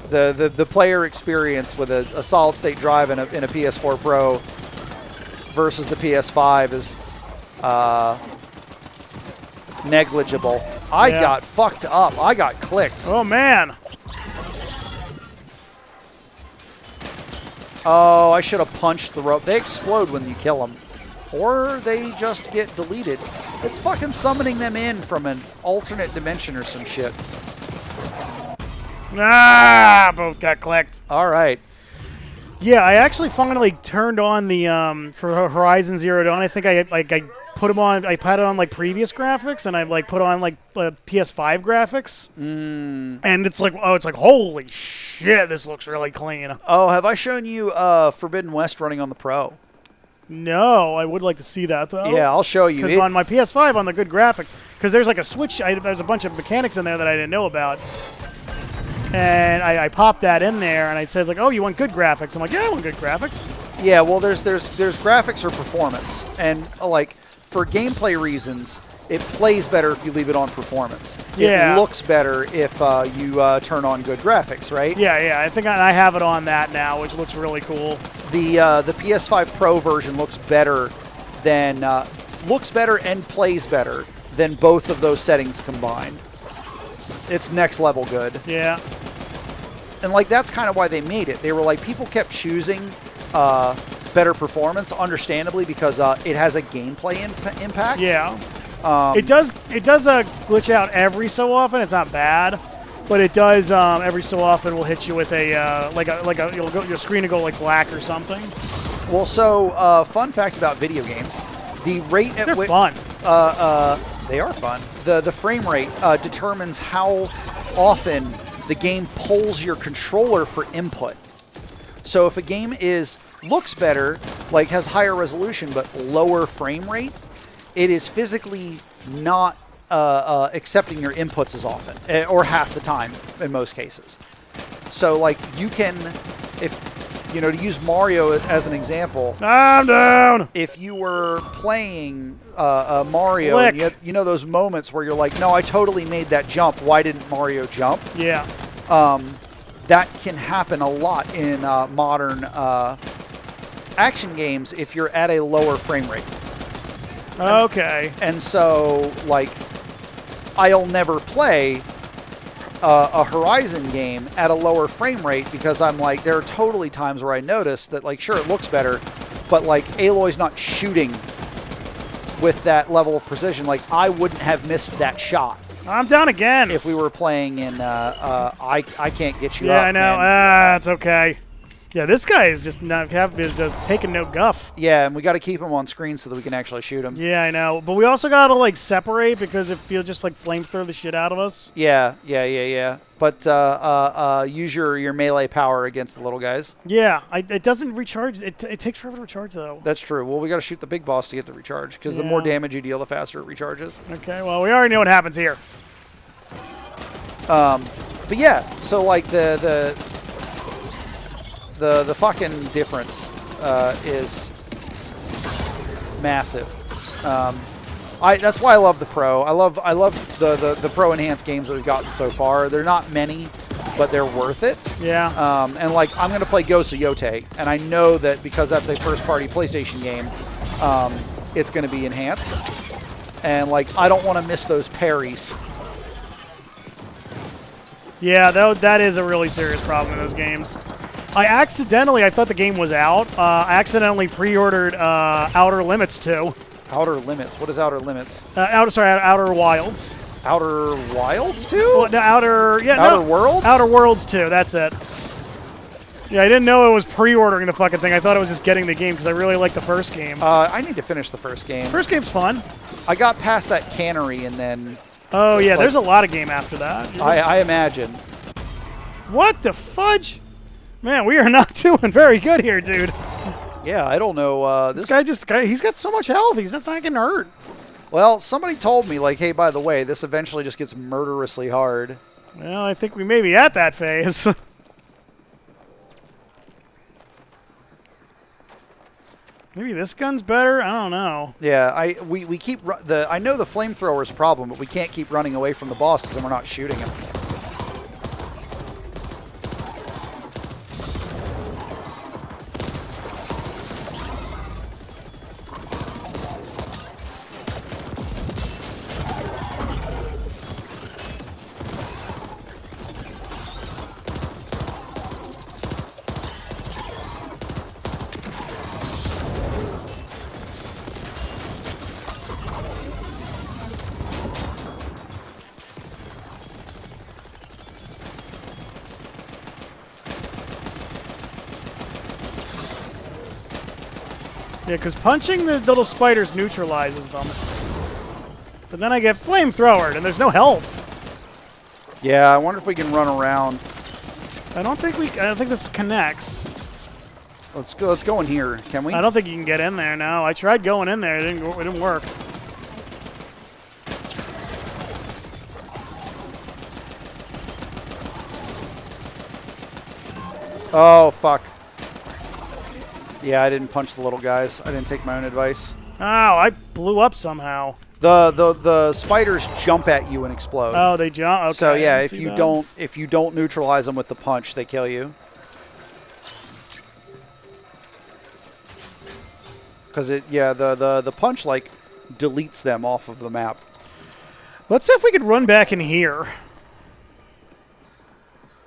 The player experience with a solid state drive in a PS4 Pro versus the PS5 is negligible. I got fucked up. I got clicked. Oh man. Oh, I should have punched the rope. They explode when you kill them. Or they just get deleted. It's fucking summoning them in from an alternate dimension or some shit. Both got clicked. All right. Yeah, I actually finally turned on the for Horizon Zero Dawn. I think I put them on. I put on like previous graphics, and I put on like PS5 graphics. And it's like, holy shit, this looks really clean. Oh, have I shown you Forbidden West running on the Pro? No, I would like to see that though. Yeah, I'll show you. Because on my PS5, on the good graphics, because there's like a switch. There's a bunch of mechanics in there that I didn't know about. And I popped that in there, and it says like, "Oh, you want good graphics?" I'm like, "Yeah, I want good graphics." Yeah, well, there's graphics or performance, and like for gameplay reasons, it plays better if you leave it on performance. Yeah. It looks better if you turn on good graphics, right? Yeah. I think I have it on that now, which looks really cool. The PS5 Pro version looks better and plays better than both of those settings combined. It's next level good. Yeah. And like that's kind of why they made it. They were like, people kept choosing better performance, understandably, because it has a gameplay impact. Yeah. It does glitch out every so often. It's not bad, but it does every so often will hit you with your screen will go like black or something. Well, so fun fact about video games: the rate at which fun. They are fun. The frame rate determines how often the game pulls your controller for input. So if a game looks better, like has higher resolution but lower frame rate, it is physically not accepting your inputs as often, or half the time in most cases. So like you can, to use Mario as an example. I'm down. If you were playing Mario, and you know those moments where you're like, no, I totally made that jump. Why didn't Mario jump? Yeah. That can happen a lot in modern action games if you're at a lower frame rate. Okay. And so, like, I'll never play a Horizon game at a lower frame rate because I'm like, there are totally times where I notice that, like, sure, it looks better, but, like, Aloy's not shooting with that level of precision. Like, I wouldn't have missed that shot. I'm down again. If we were playing in I Can't Get You Yeah, Up. I know. Man. It's okay. Yeah, this guy is just just taking no guff. Yeah, and we got to keep him on screen so that we can actually shoot him. Yeah, I know. But we also got to, like, separate because if he'll just, like, flamethrower the shit out of us. Yeah. But use your melee power against the little guys. Yeah, it doesn't recharge. It takes forever to recharge, though. That's true. Well, we got to shoot the big boss to get the recharge because the more damage you deal, the faster it recharges. Okay, well, we already know what happens here. But yeah, so like the fucking difference is massive. That's why I love the Pro. I love the Pro enhanced games that we've gotten so far. They're not many, but they're worth it. Yeah. And like I'm gonna play Ghost of Yote, and I know that because that's a first-party PlayStation game, it's gonna be enhanced. And like I don't want to miss those parries. Yeah, that is a really serious problem in those games. I thought the game was out. I accidentally pre-ordered Outer Limits 2. Outer Limits. What is Outer Limits? Outer Wilds. Outer Wilds 2? Well, no, Outer Worlds? Outer Worlds 2, that's it. Yeah, I didn't know it was pre-ordering the fucking thing. I thought it was just getting the game because I really liked the first game. I need to finish the first game. First game's fun. I got past that cannery and then... Oh, yeah, there's a lot of game after that. I imagine. What the fudge? Man, we are not doing very good here, dude. Yeah, I don't know. This guy, he's got so much health. He's just not getting hurt. Well, somebody told me, like, hey, by the way, this eventually just gets murderously hard. Well, I think we may be at that phase. Maybe this gun's better? I don't know. Yeah, we keep... I know the flamethrower's a problem, but we can't keep running away from the boss because then we're not shooting him. Yeah, because punching the little spiders neutralizes them. But then I get flamethrowered, and there's no health. Yeah, I wonder if we can run around. I don't think this connects. Let's go in here, can we? I don't think you can get in there, no. I tried going in there. It didn't work. Oh, fuck. Yeah, I didn't punch the little guys. I didn't take my own advice. Oh, I blew up somehow. The spiders jump at you and explode. Oh, they jump. Okay. So yeah, if you don't neutralize them with the punch, they kill you. Because the punch like deletes them off of the map. Let's see if we could run back in here.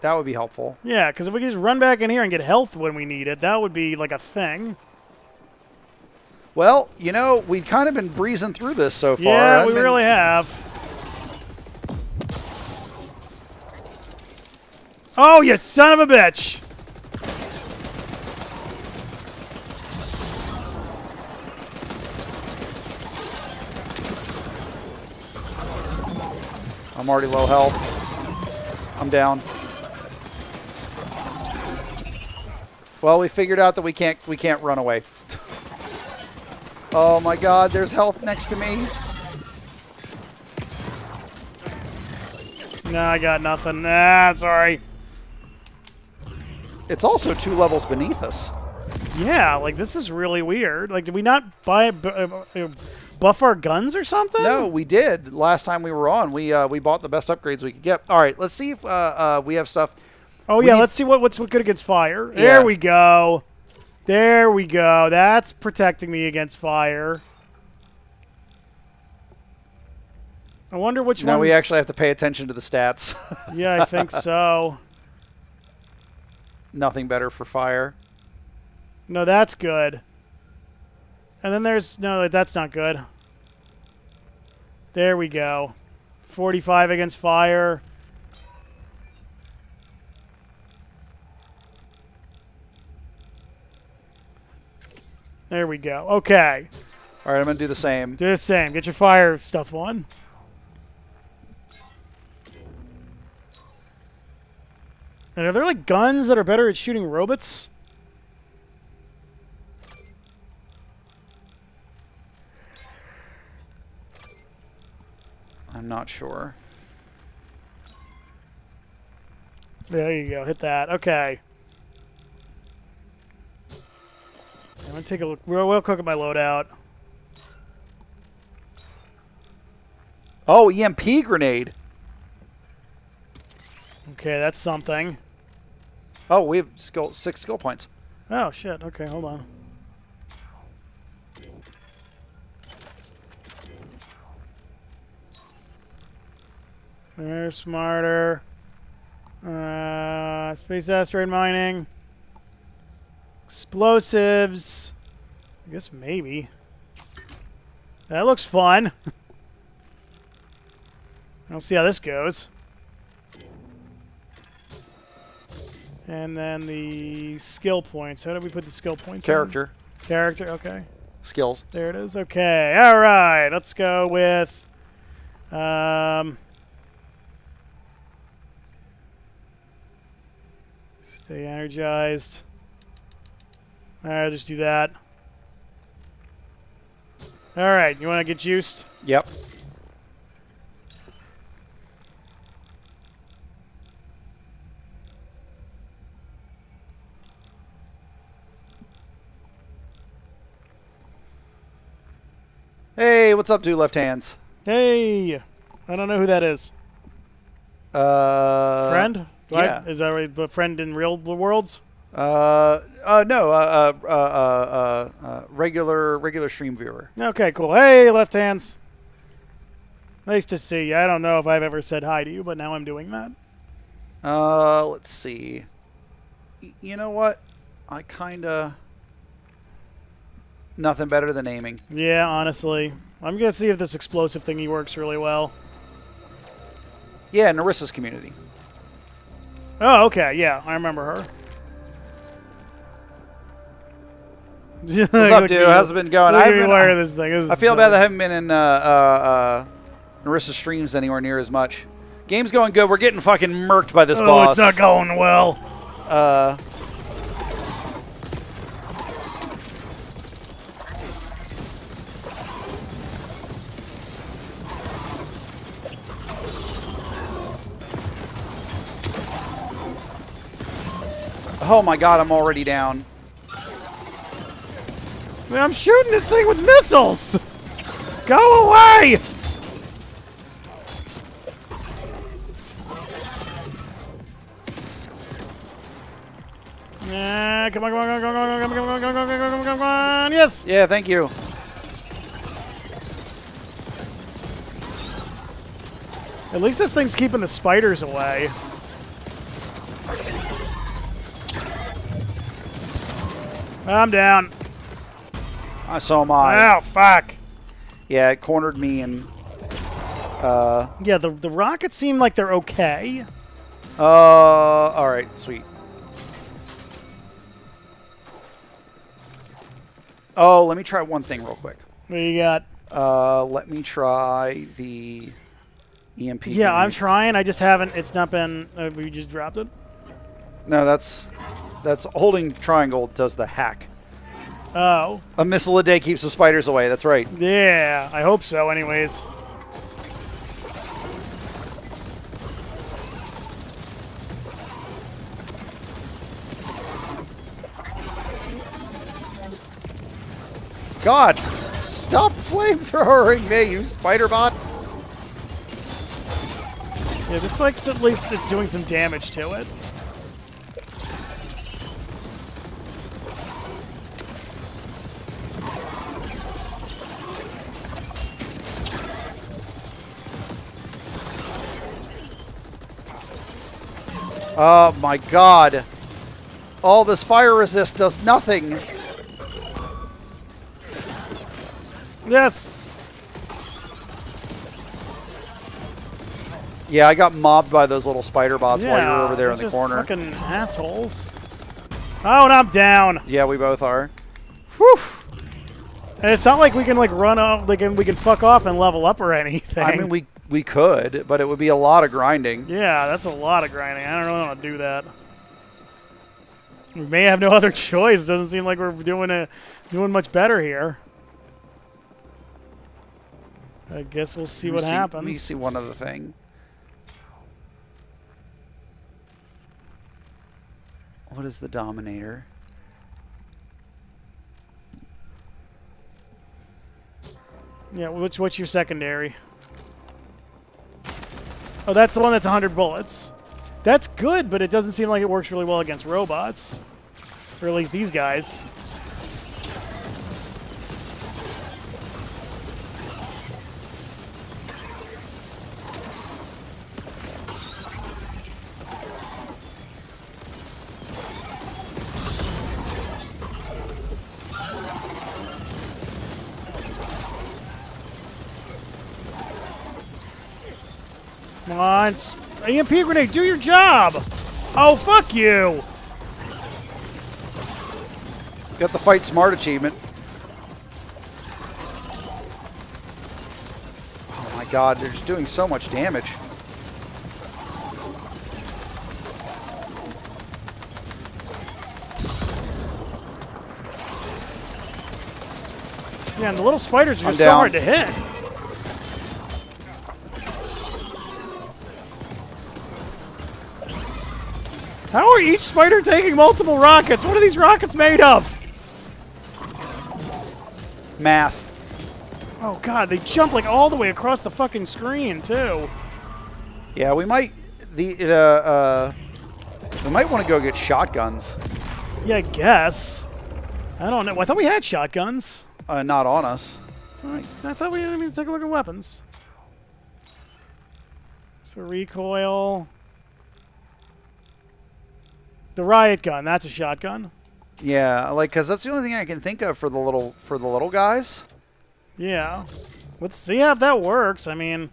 That would be helpful. Yeah, because if we could just run back in here and get health when we need it, that would be like a thing. Well, you know, we've kind of been breezing through this so far. Yeah, we really have. Oh, you son of a bitch! I'm already low health. I'm down. Well, we figured out that we can't run away. Oh my God, there's health next to me. No, I got nothing. Ah, sorry. It's also 2 levels beneath us. Yeah, like this is really weird. Like, did we not buff our guns or something? No, we did. Last time we were on, we bought the best upgrades we could get. All right, let's see if we have stuff. Oh, yeah, let's see what's good against fire. Yeah. There we go. There we go. That's protecting me against fire. I wonder which one. Now we actually have to pay attention to the stats. Yeah, I think so. Nothing better for fire. No, that's good. And then there's... No, that's not good. There we go. 45 against fire. There we go. Okay. All right, I'm gonna do the same. Do the same. Get your fire stuff on. And are there like guns that are better at shooting robots? I'm not sure. There you go. Hit that. Okay. I'm gonna take a look. We'll cook at my loadout. Oh, EMP grenade. Okay, that's something. Oh, we have 6 skill points. Oh shit. Okay, hold on. They're smarter. Space asteroid mining. Explosives. I guess maybe. That looks fun. I'll see how this goes. And then the skill points. How did we put the skill points in? Character. Character, okay. Skills. There it is. Okay. All right. Let's go with... stay energized. All right, just do that. All right, you want to get juiced? Yep. Hey, what's up, two left hands? Hey, I don't know who that is. Friend? Yeah. Is that right? A friend in real worlds? No. Regular stream viewer. Okay, cool. Hey, left hands. Nice to see you. I don't know if I've ever said hi to you, but now I'm doing that. Let's see. You know what? I kinda... Nothing better than aiming. Yeah, honestly. I'm going to see if this explosive thingy works really well. Yeah, Narissa's community. Oh, okay. Yeah, I remember her. What's up, dude? How's it been going? I feel bad that I haven't been in Narissa's streams anywhere near as much. Game's going good. We're getting fucking murked by this boss. It's not going well. Oh my god, I'm already down. Man, I'm shooting this thing with missiles! Go away! Yeah, come on, come on, come on, come on, come on, come on, come on, come on, come on, come on, yes! Yeah, thank you. At least this thing's keeping the spiders away. I'm down. So am I. Oh, fuck. Yeah, it cornered me and... Yeah, the rockets seem like they're okay. Alright, sweet. Oh, let me try one thing real quick. What do you got? Let me try the EMP. Yeah, I'm grenade. trying. I just haven't. It's not been... we just dropped it? No, that's holding triangle does the hack. Oh. A missile a day keeps the spiders away. That's right. Yeah, I hope so anyways. God, stop flamethrowering me, you spider bot. Yeah, this like at least it's doing some damage to it. Oh my god. All this fire resist does nothing. Yes. Yeah, I got mobbed by those little spider bots Yeah, while you were over there they're in the just corner. Fucking assholes. Oh, and I'm down. Yeah, we both are. Whew. And it's not like we can like run off, like we can fuck off and level up or anything. I mean, we could, but it would be a lot of grinding. Yeah, that's a lot of grinding. I don't really want to do that. We may have no other choice. Doesn't seem like we're doing much better here. I guess we'll see what happens. Let me see one other thing. What is the Dominator? Yeah, what's your secondary? Oh, that's the one that's 100 bullets. That's good, but it doesn't seem like it works really well against robots. Or at least these guys. Come on. EMP grenade, do your job! Oh, fuck you! Got the Fight Smart achievement. Oh my god, they're just doing so much damage. Yeah, and the little spiders are I'm just so down. hard to hit. How are each spider taking multiple rockets? What are these rockets made of? Math. Oh god, they jump like all the way across the fucking screen too. Yeah, we might we might want to go get shotguns. Yeah, I guess. I don't know. I thought we had shotguns. Not on us. I thought we didn't even take a look at weapons. So recoil. The riot gun, that's a shotgun. Yeah, like cuz that's the only thing I can think of for the little guys. Yeah. Let's see how that works. I mean,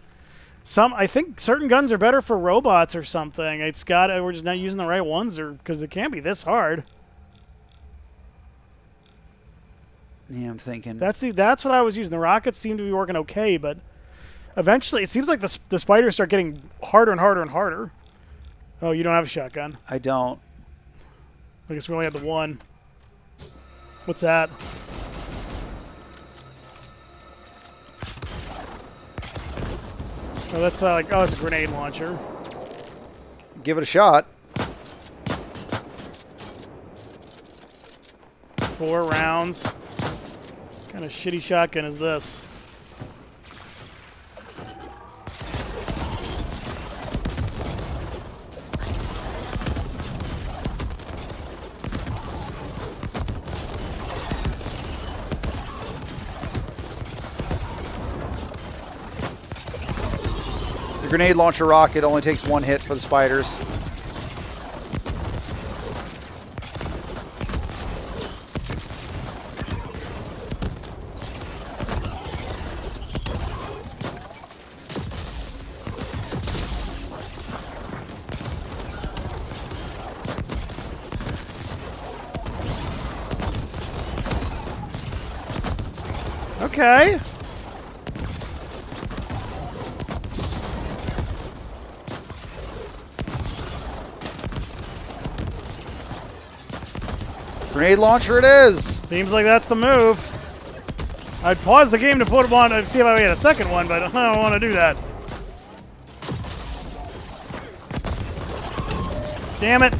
I think certain guns are better for robots or something. We're just not using the right ones or because it can't be this hard. Yeah, I'm thinking. That's what I was using. The rockets seem to be working okay, but eventually it seems like the spiders start getting harder and harder and harder. Oh, you don't have a shotgun. I don't. I guess we only have the one. What's that? Oh, that's it's a grenade launcher. Give it a shot. 4 rounds. What kind of shitty shotgun is this? The grenade launcher rocket only takes 1 hit for the spiders. Okay. Grenade launcher it is. Seems like that's the move. I'd pause the game to put one to see if I get a second one, but I don't want to do that. Damn it.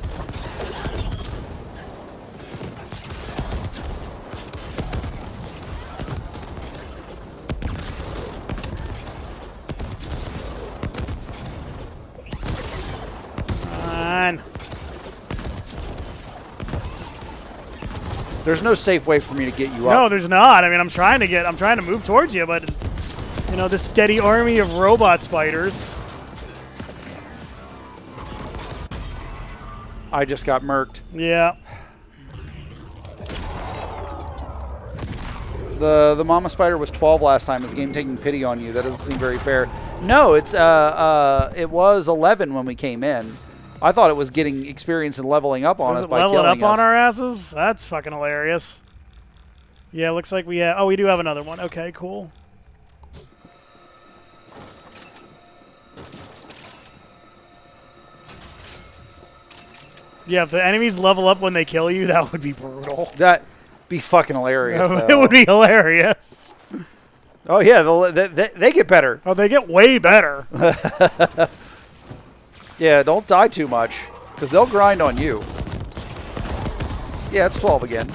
Fine. There's no safe way for me to get you No, up. there's not. I mean, I'm trying to move towards you, but it's, this steady army of robot spiders. I just got murked. Yeah. The mama spider was 12 last time. Is the game taking pity on you? That doesn't seem very fair. No, it was 11 when we came in. I thought it was getting experience and leveling up on us by killing us. Leveling up on our asses? That's fucking hilarious. Yeah, looks like we have... Oh, we do have another one. Okay, cool. Yeah, if the enemies level up when they kill you, that would be brutal. That'd be fucking hilarious, though. It would be hilarious. Oh, yeah, they get better. Oh, they get way better. Yeah, don't die too much, because they'll grind on you. Yeah, it's 12 again.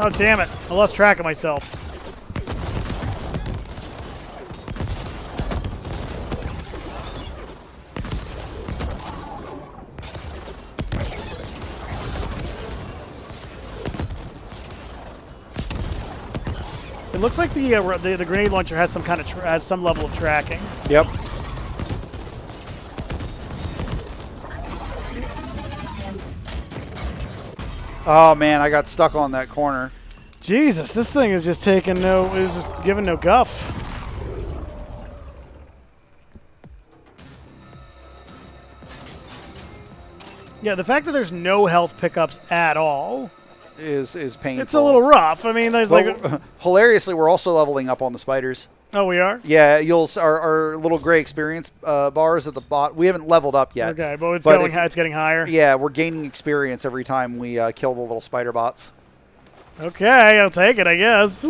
Oh, damn it. I lost track of myself. It looks like the grenade launcher has some kind of has some level of tracking. Yep. Oh man, I got stuck on that corner. Jesus, this thing is just taking is just giving no guff. Yeah, the fact that there's no health pickups at all Is painful. it's a little rough. I mean, there's But hilariously, we're also leveling up on the spiders. oh, we are. Yeah, our little gray experience bars at the bot. We haven't leveled up yet. Okay, but it's But going. It's getting higher. Yeah, we're gaining experience every time we kill the little spider bots. Okay, I'll take it, I guess.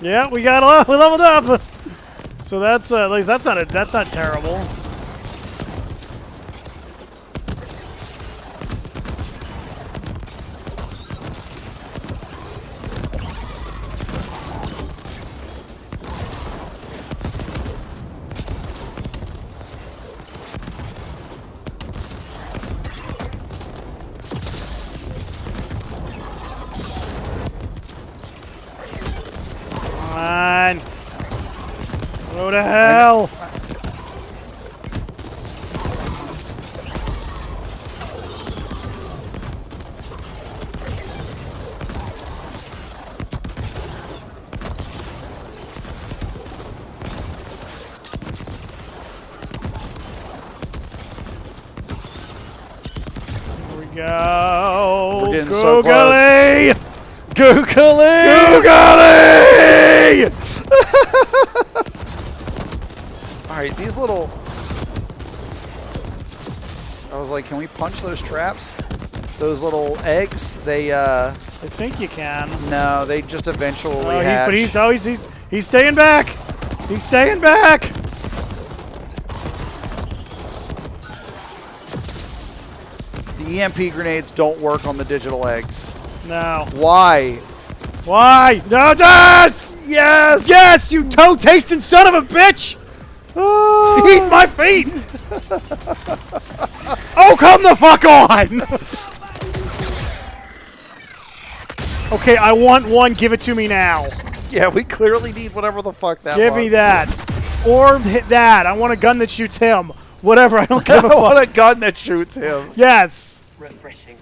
Yeah, we leveled up. So that's at least that's not terrible. Come on. Go to hell. Here we go. We're getting so Googly! Googly! Googly! All right, these little. I was like, can we punch those traps? Those little eggs. They. I think you can. No, they just eventually. Oh, hatch. he's staying back. He's staying back. The EMP grenades don't work on the digital eggs. No. Why? Why? No, Des! Yes! Yes, you toe-tasting son of a bitch! Eat my feet! Oh, come the fuck on! Okay, I want one. Give it to me now. Yeah, we clearly need whatever the fuck that Give was. me that. Or hit that. I want a gun that shoots him. Whatever, I don't give a I want fuck. a gun that shoots him. Yes. Refreshing.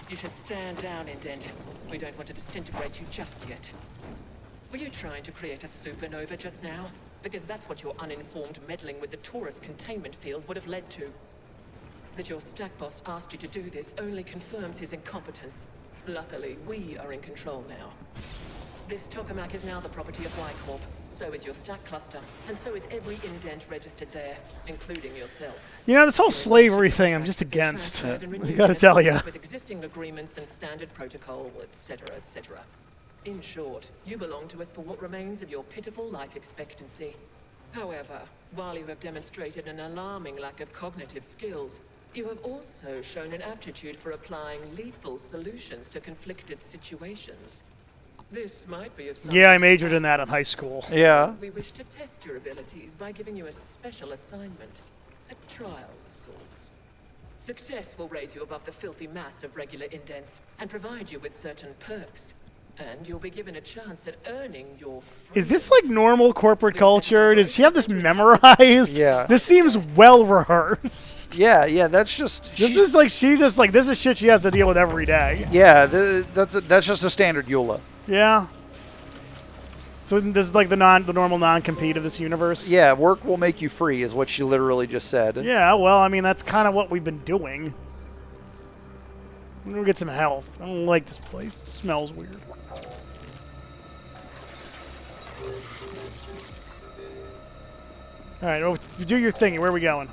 You should stand down, Indent. We don't want to disintegrate you just yet. Were you trying to create a supernova just now? Because that's what your uninformed meddling with the Taurus containment field would have led to. That your stack boss asked you to do this only confirms his incompetence. Luckily, we are in control now. This tokamak is now the property of Y-Corp. So is your stack cluster, and so is every indent registered there, including yourself. You know, this whole slavery thing, I'm just against. I gotta tell you. With existing agreements and standard protocol, etc., etc. In short, you belong to us for what remains of your pitiful life expectancy. However, while you have demonstrated an alarming lack of cognitive skills, you have also shown an aptitude for applying lethal solutions to conflicted situations. This might be of some Yeah, I use to majored in that in high school. Yeah. We wish to test your abilities by giving you a special assignment, a trial of sorts. Success will raise you above the filthy mass of regular indents and provide you with certain perks. And you'll be given a chance at earning your freedom. Is this like normal corporate culture? Does she have this memorized? Yeah. This seems well rehearsed. Yeah, that's just... This is like, she's just like, this is shit she has to deal with every day. Yeah, that's just a standard EULA. Yeah. So this is like the normal non-compete of this universe? Yeah, work will make you free is what she literally just said. Yeah, well, I mean, that's kind of what we've been doing. I'm gonna get some health. I don't like this place. It smells weird. All right, well, do your thing. Where are we going?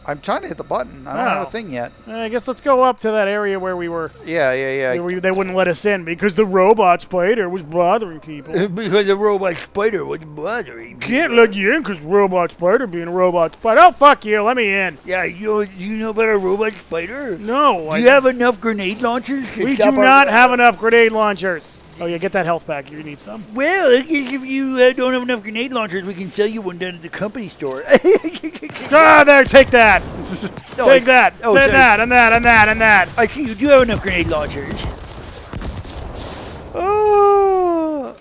I'm trying to hit the button. I don't have a thing yet. I guess let's go up to that area where we were. Yeah. They wouldn't let us in because the robot spider was bothering people. Because the robot spider was bothering me. Can't let you in because robot spider being a robot spider. Oh, fuck you. Let me in. Yeah, you know about a robot spider? No. Do you have enough grenade launchers? We do not have enough grenade launchers. Oh, yeah, get that health back. You need some. Well, I guess if you don't have enough grenade launchers, we can sell you one down at the company store. There, take that. Take that. Oh, Take sorry. that, and that, and that, and that. I see you do have enough grenade launchers. Oh.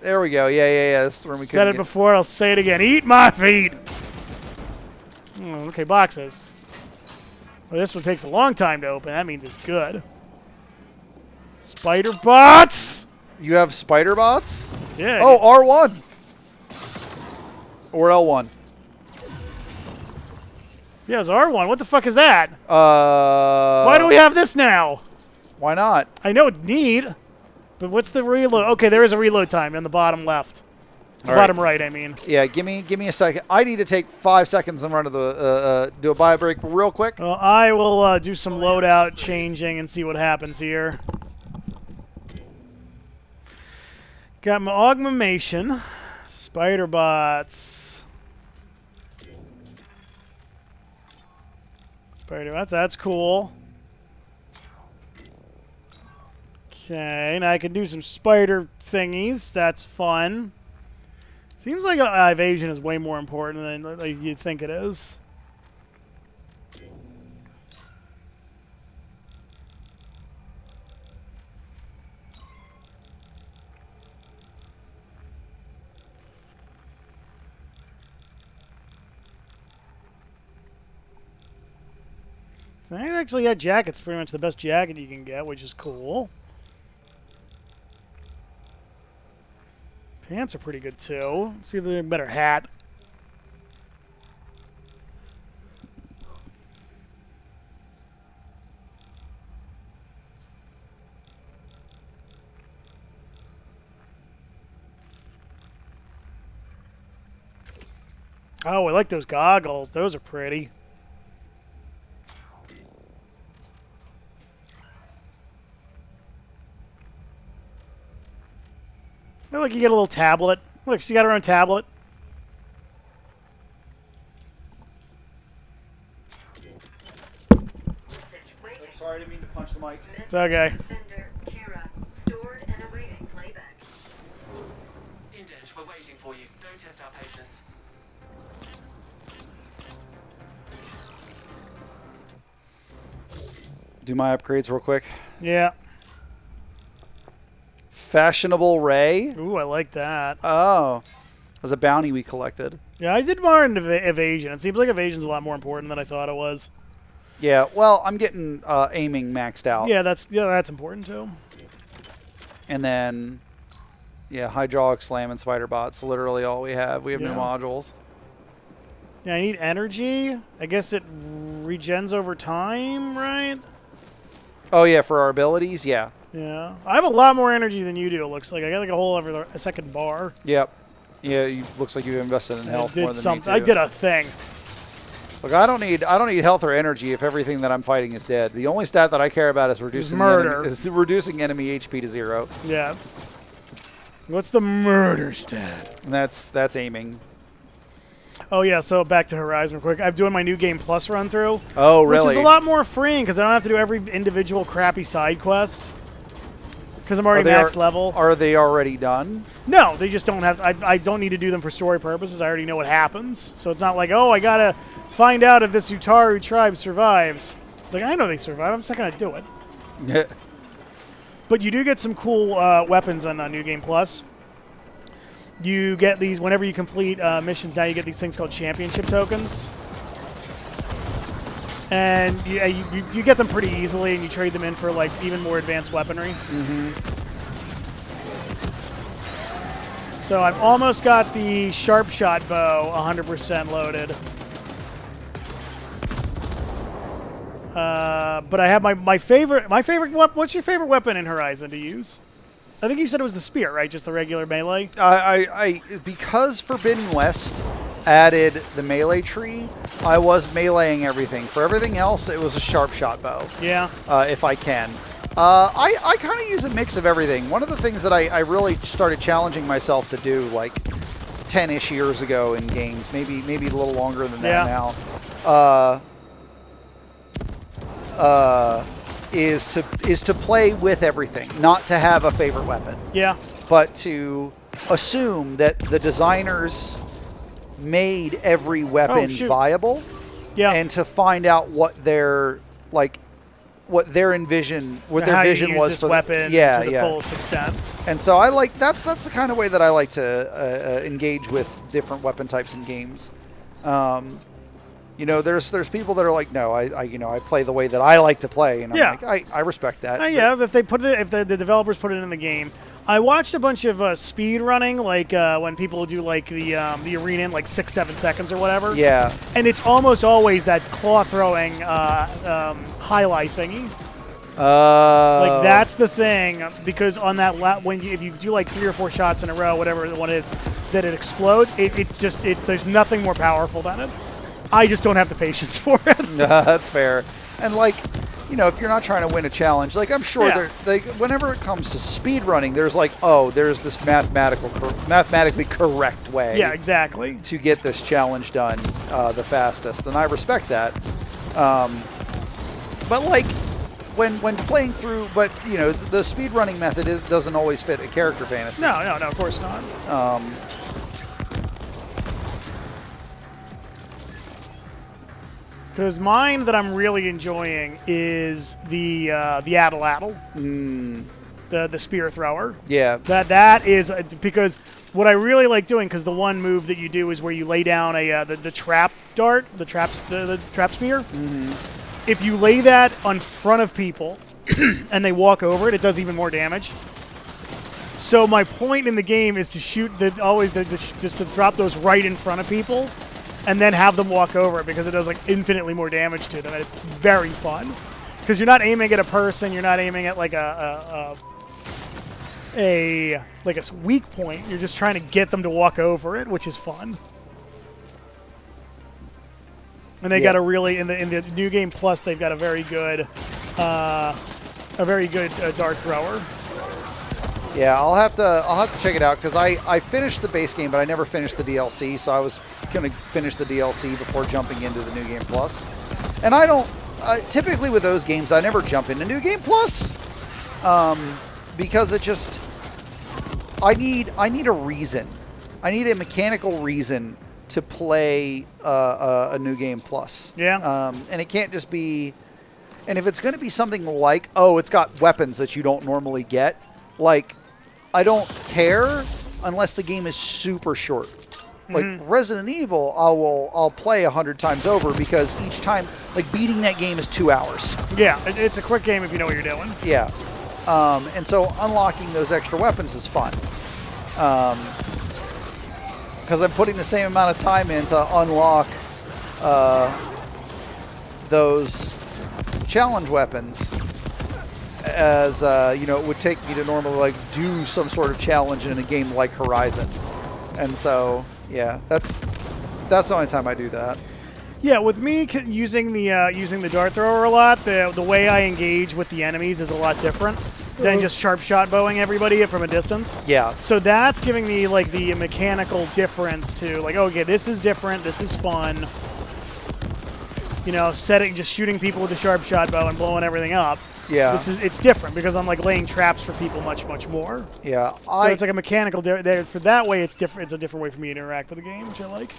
There we go. Yeah. This is where we Said it before, I'll say it again. Eat my feet. Okay, boxes. Well, this one takes a long time to open. That means it's good. Spider bots! You have spider bots? Yeah. Oh, R1. Or L1. Yeah, it's R1. What the fuck is that? Why Why do we have this now? Why not? I know it's neat, but what's the reload? Okay, there is a reload time on the bottom left. Bottom right, I mean. Yeah, give me a second. I need to take 5 seconds and run to the do a bio break real quick. Well, I will do some loadout changing and see what happens here. Got my augmentation, spider bots, that's cool. Okay, now I can do some spider thingies. That's fun. Seems like evasion is way more important than like you'd think it is. So actually, that jacket's pretty much the best jacket you can get, which is cool. Pants are pretty good too. Let's see if there's a better hat. Oh, I like those goggles. Those are pretty. I feel like you get a little tablet. Look, she's got her own tablet. I'm sorry, I didn't mean to punch the mic. It's okay. Sender Kira stored and awaiting playback. Indent, we're waiting for you. Don't test our patience. Do my upgrades real quick. Yeah. Fashionable Ray. Ooh, I like that. Oh. As a bounty we collected. Yeah, I did more into evasion. It seems like evasion's a lot more important than I thought it was. Yeah, well, I'm getting aiming maxed out. Yeah, that's important too. And then, yeah, hydraulic slam and spider bots. Literally all we have. We have Yeah. new modules. Yeah, I need energy. I guess it regens over time, right? Oh, yeah, for our abilities? Yeah. Yeah. I have a lot more energy than you do, it looks like. I got like a whole a second bar. Yep. Yeah, looks like you invested in health more than me, too. I did a thing. Look, I don't need health or energy if everything that I'm fighting is dead. The only stat that I care about is reducing reducing enemy HP to 0. Yeah. What's the murder stat? And that's aiming. Oh, yeah, so back to Horizon real quick. I'm doing my New Game Plus run through. Oh, really? Which is a lot more freeing because I don't have to do every individual crappy side quest. Because I'm already max level. Are they already done? No, they just don't have... I don't need to do them for story purposes. I already know what happens. So it's not like, oh, I got to find out if this Utaru tribe survives. It's like, I know they survive. I'm just not going to do it. Yeah. But you do get some cool weapons on New Game Plus. You get these whenever you complete missions. Now you get these things called championship tokens, and you get them pretty easily, and you trade them in for like even more advanced weaponry. So I've almost got the sharp shot bow 100% loaded. But I have my favorite. What's your favorite weapon in Horizon to use? I think you said it was the spear, right? Just the regular melee? Because Forbidden West added the melee tree, I was meleeing everything. For everything else, it was a sharp shot bow. Yeah. If I can. I kind of use a mix of everything. One of the things that I really started challenging myself to do, like 10-ish years ago in games, maybe a little longer than that now, is to play with everything, not to have a favorite weapon. Yeah. But to assume that the designers made every weapon viable. Yeah. And to find out what their vision was for weapon to the fullest extent. And so I like that's the kind of way that I like to engage with different weapon types in games. You know, there's people that are like, no, I play the way that I like to play, and I'm like, I respect that. Yeah, if the developers put it in the game. I watched a bunch of speed running, like when people do like the arena in like 6-7 seconds or whatever. Yeah. And it's almost always that claw throwing highlight thingy. Like that's the thing, because on that if you do like 3 or 4 shots in a row, whatever the one is, that it explodes. There's nothing more powerful than it. I just don't have the patience for it. That's fair. And like, you know, if you're not trying to win a challenge, like I'm sure whenever it comes to speed running, there's like, there's this mathematically correct way. Yeah, exactly. To get this challenge done the fastest, and I respect that. But like when playing through, but you know, the speed running method doesn't always fit a character fantasy. No, of course not. Because mine that I'm really enjoying is the Addle, the spear thrower. Yeah. That is because what I really like doing, because the one move that you do is where you lay down the trap dart, the trap spear. Mm-hmm. If you lay that on front of people and they walk over it, it does even more damage. So my point in the game is to shoot just to drop those right in front of people, and then have them walk over it, because it does like infinitely more damage to them, and it's very fun. Because you're not aiming at a person, you're not aiming at like a weak point. You're just trying to get them to walk over it, which is fun. And they got a really in the New Game Plus, they've got a very good dart thrower. Yeah, I'll have to check it out, because I finished the base game, but I never finished the DLC, so I was going to finish the DLC before jumping into the New Game Plus. And I don't typically with those games, I never jump into New Game Plus, because it just I need a reason. I need a mechanical reason to play a New Game Plus. Yeah. And it can't just be. And if it's going to be something like, it's got weapons that you don't normally get, like, I don't care unless the game is super short. Like Resident Evil, I'll play 100 times over, because each time, like, beating that game is 2 hours. Yeah, it's a quick game if you know what you're doing. Yeah. And so unlocking those extra weapons is fun. Because I'm putting the same amount of time in to unlock those challenge weapons as it would take me to normally like do some sort of challenge in a game like Horizon. And so yeah, that's the only time I do that. Yeah, with me using the dart thrower a lot, the way I engage with the enemies is a lot different than just sharp shot bowing everybody from a distance. Yeah. So that's giving me like the mechanical difference to like, okay, this is different, this is fun. Just shooting people with a sharp shot bow and blowing everything up. Yeah. It's different because I'm like laying traps for people much more. Yeah. So it's like a mechanical there for that way. It's different. It's a different way for me to interact with the game, which I like.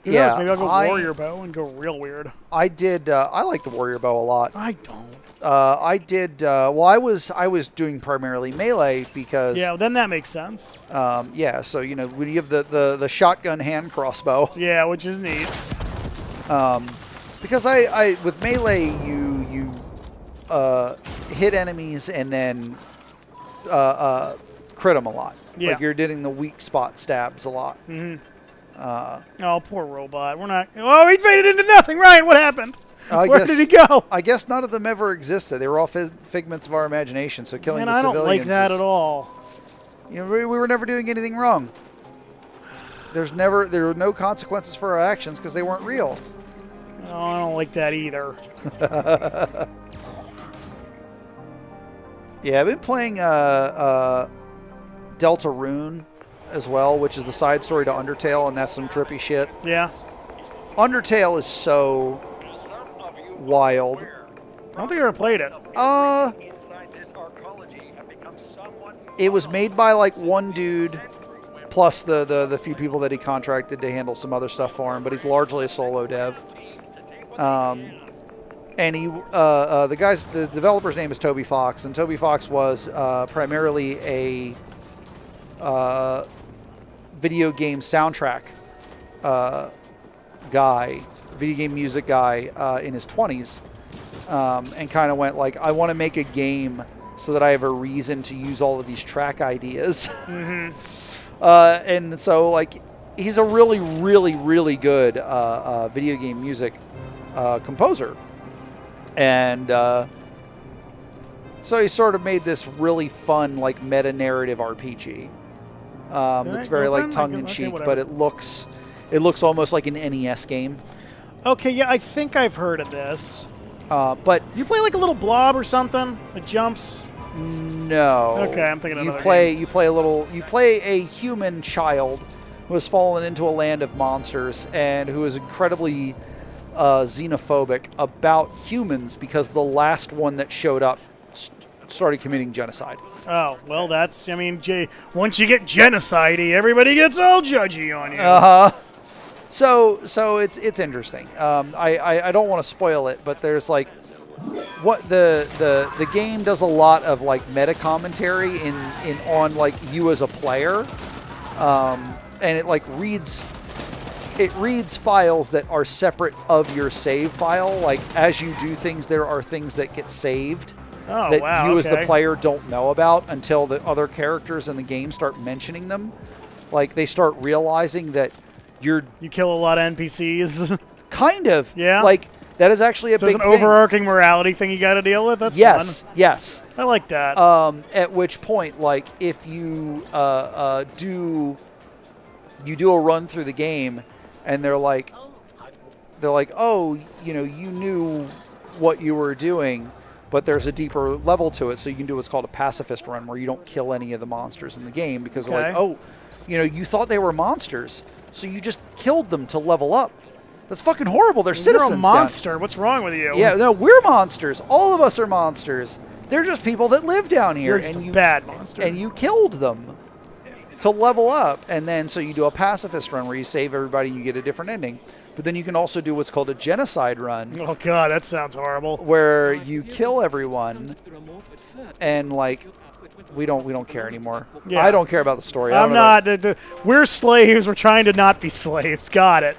Who knows? Maybe I'll go warrior bow and go real weird. I did. I like the warrior bow a lot. I don't. I did. Well, I was doing primarily melee because. Yeah, then that makes sense. Yeah. So when you have the shotgun hand crossbow. Yeah, which is neat. Because I with melee you hit enemies and then crit them a lot. Yeah. Like you're hitting the weak spot stabs a lot. Mm-hmm. Oh, poor robot. We're not. Oh, he faded into nothing. Ryan, what happened? Where did he go? I guess none of them ever existed. They were all figments of our imagination. So killing the I civilians. don't like that at all. We were never doing anything wrong. There were no consequences for our actions because they weren't real. No, I don't like that either. Yeah, I've been playing Deltarune as well, which is the side story to Undertale, and that's some trippy shit. Yeah. Undertale is so wild. I don't think I ever played it. It was made by like one dude, plus the few people that he contracted to handle some other stuff for him, but he's largely a solo dev. And he, the developer's name is Toby Fox, and Toby Fox was primarily a video game soundtrack guy, video game music guy in his 20s, and kind of went like, I want to make a game so that I have a reason to use all of these track ideas. Mm-hmm. And so like, he's a really, really, really good video game music composer. And so he sort of made this really fun, like, meta-narrative RPG. It's very like tongue-in-cheek, but it looks almost like an NES game. Okay, yeah, I think I've heard of this. But you play like a little blob or something that jumps? No. Okay, I'm thinking of another game. You play a human child who has fallen into a land of monsters and who is incredibly xenophobic about humans because the last one that showed up started committing genocide. Oh, well, that's, I mean, once you get genocide-y, everybody gets all judgy on you. Uh-huh. So it's interesting. I don't want to spoil it, but there's like what the game does a lot of like meta commentary on like you as a player, and it like reads files that are separate of your save file. Like as you do things, there are things that get saved that you as the player don't know about until the other characters in the game start mentioning them. Like they start realizing that you kill a lot of NPCs. Kind of. Yeah. Like that is actually a big thing. So it's an overarching morality thing you got to deal with. That's fun. Yes. I like that. At which point, like if you do a run through the game, and they're like, oh, you knew what you were doing, but there's a deeper level to it. So you can do what's called a pacifist run, where you don't kill any of the monsters in the game because they're like, oh, you thought they were monsters, so you just killed them to level up. That's fucking horrible. They're citizens. You're a monster. What's wrong with you? Yeah, no, we're monsters. All of us are monsters. They're just people that live down here. You're just a bad monster. And you killed them to level up. And then so you do a pacifist run where you save everybody and you get a different ending. But then you can also do what's called a genocide run. Oh, God, that sounds horrible. Where you kill everyone and, like, we don't care anymore. Yeah. I don't care about the story. I'm not. We're slaves. We're trying to not be slaves. Got it.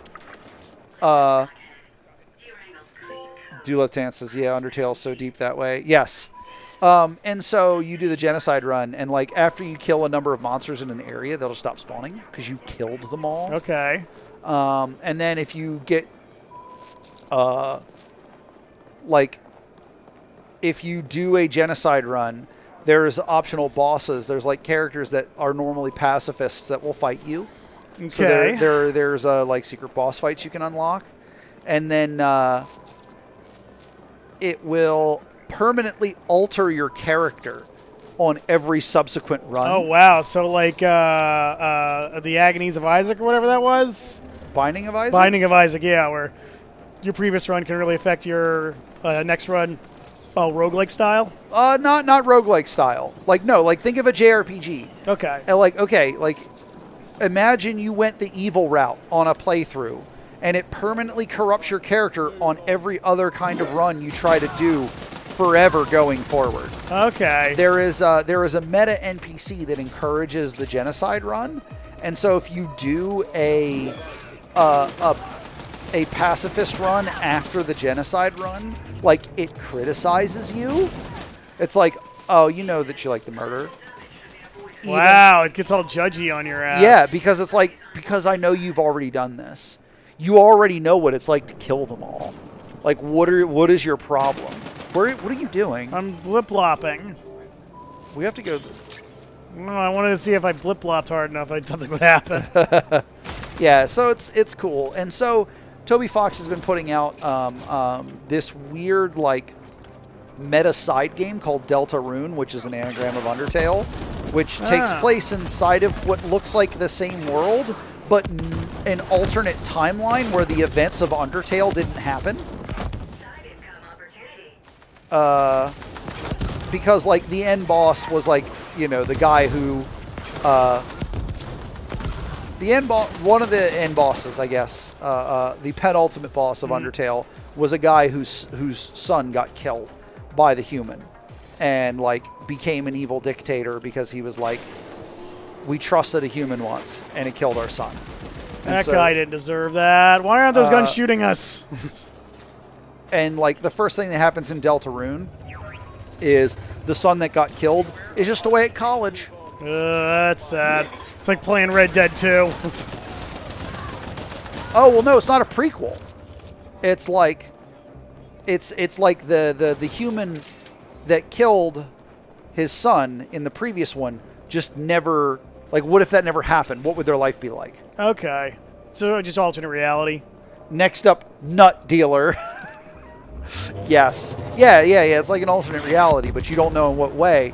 Dulotan says, yeah, Undertale is so deep that way. Yes. And so you do the genocide run, and like after you kill a number of monsters in an area, they'll stop spawning because you killed them all. Okay. And then if you get, if you do a genocide run, there's optional bosses. There's like characters that are normally pacifists that will fight you. Okay. So there's like secret boss fights you can unlock. And then it will permanently alter your character on every subsequent run. Oh, wow. So like the Agonies of Isaac or whatever that was? Binding of Isaac? Binding of Isaac, yeah, where your previous run can really affect your next run. Oh, roguelike style? Not roguelike style. Like, no, like think of a JRPG. Okay. And like imagine you went the evil route on a playthrough and it permanently corrupts your character on every other kind of run you try to do forever going forward. Okay. There is a meta NPC that encourages the genocide run, and so if you do a pacifist run after the genocide run, like it criticizes you. It's like, oh, you know that you like the murder. Wow, it gets all judgy on your ass. Yeah, because it's like, because I know you've already done this. You already know what it's like to kill them all. Like, what is your problem? What are you doing? I'm blip-lopping. We have to go. No, I wanted to see if I blip-lopped hard enough, something would happen. Yeah, so it's cool. And so Toby Fox has been putting out this weird, like, meta side game called Deltarune, which is an anagram of Undertale, which takes place inside of what looks like the same world, but an alternate timeline where the events of Undertale didn't happen. Side income opportunity. Because, like, the end boss was, like, you know, the guy who... one of the end bosses, I guess, the penultimate boss of Undertale, was a guy whose son got killed by the human and, like, became an evil dictator because he was like, we trusted a human once, and it killed our son. And That guy didn't deserve that. Why aren't those guns shooting us? And, like, the first thing that happens in Deltarune is the son that got killed is just away at college. That's sad. It's like playing Red Dead 2. Oh, well, no, it's not a prequel. It's like the human that killed his son in the previous one just never, like, what if that never happened? What would their life be like? Okay. So just alternate reality. Next up, Nut Dealer. Yes. Yeah. It's like an alternate reality, but you don't know in what way.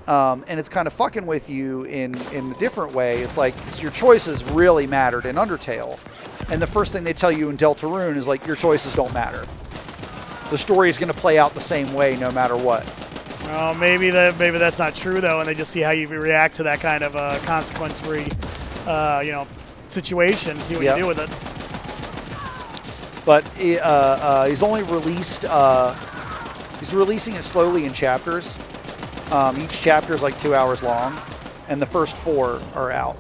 And it's kind of fucking with you in a different way. It's like your choices really mattered in Undertale. And the first thing they tell you in Deltarune is, like, your choices don't matter. The story is going to play out the same way no matter what. Oh, maybe that's not true, though, and they just see how you react to that kind of consequence-free, situation, see what you do with it. But he's only released... he's releasing it slowly in chapters. Each chapter is like 2 hours long, and the first 4 are out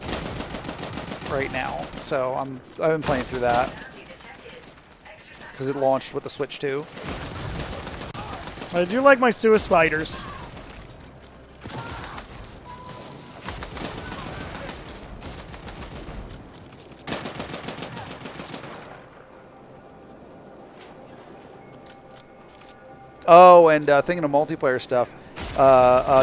right now. So I've been playing through that because it launched with the Switch 2. I do like my sewer spiders. Oh, and thinking of multiplayer stuff,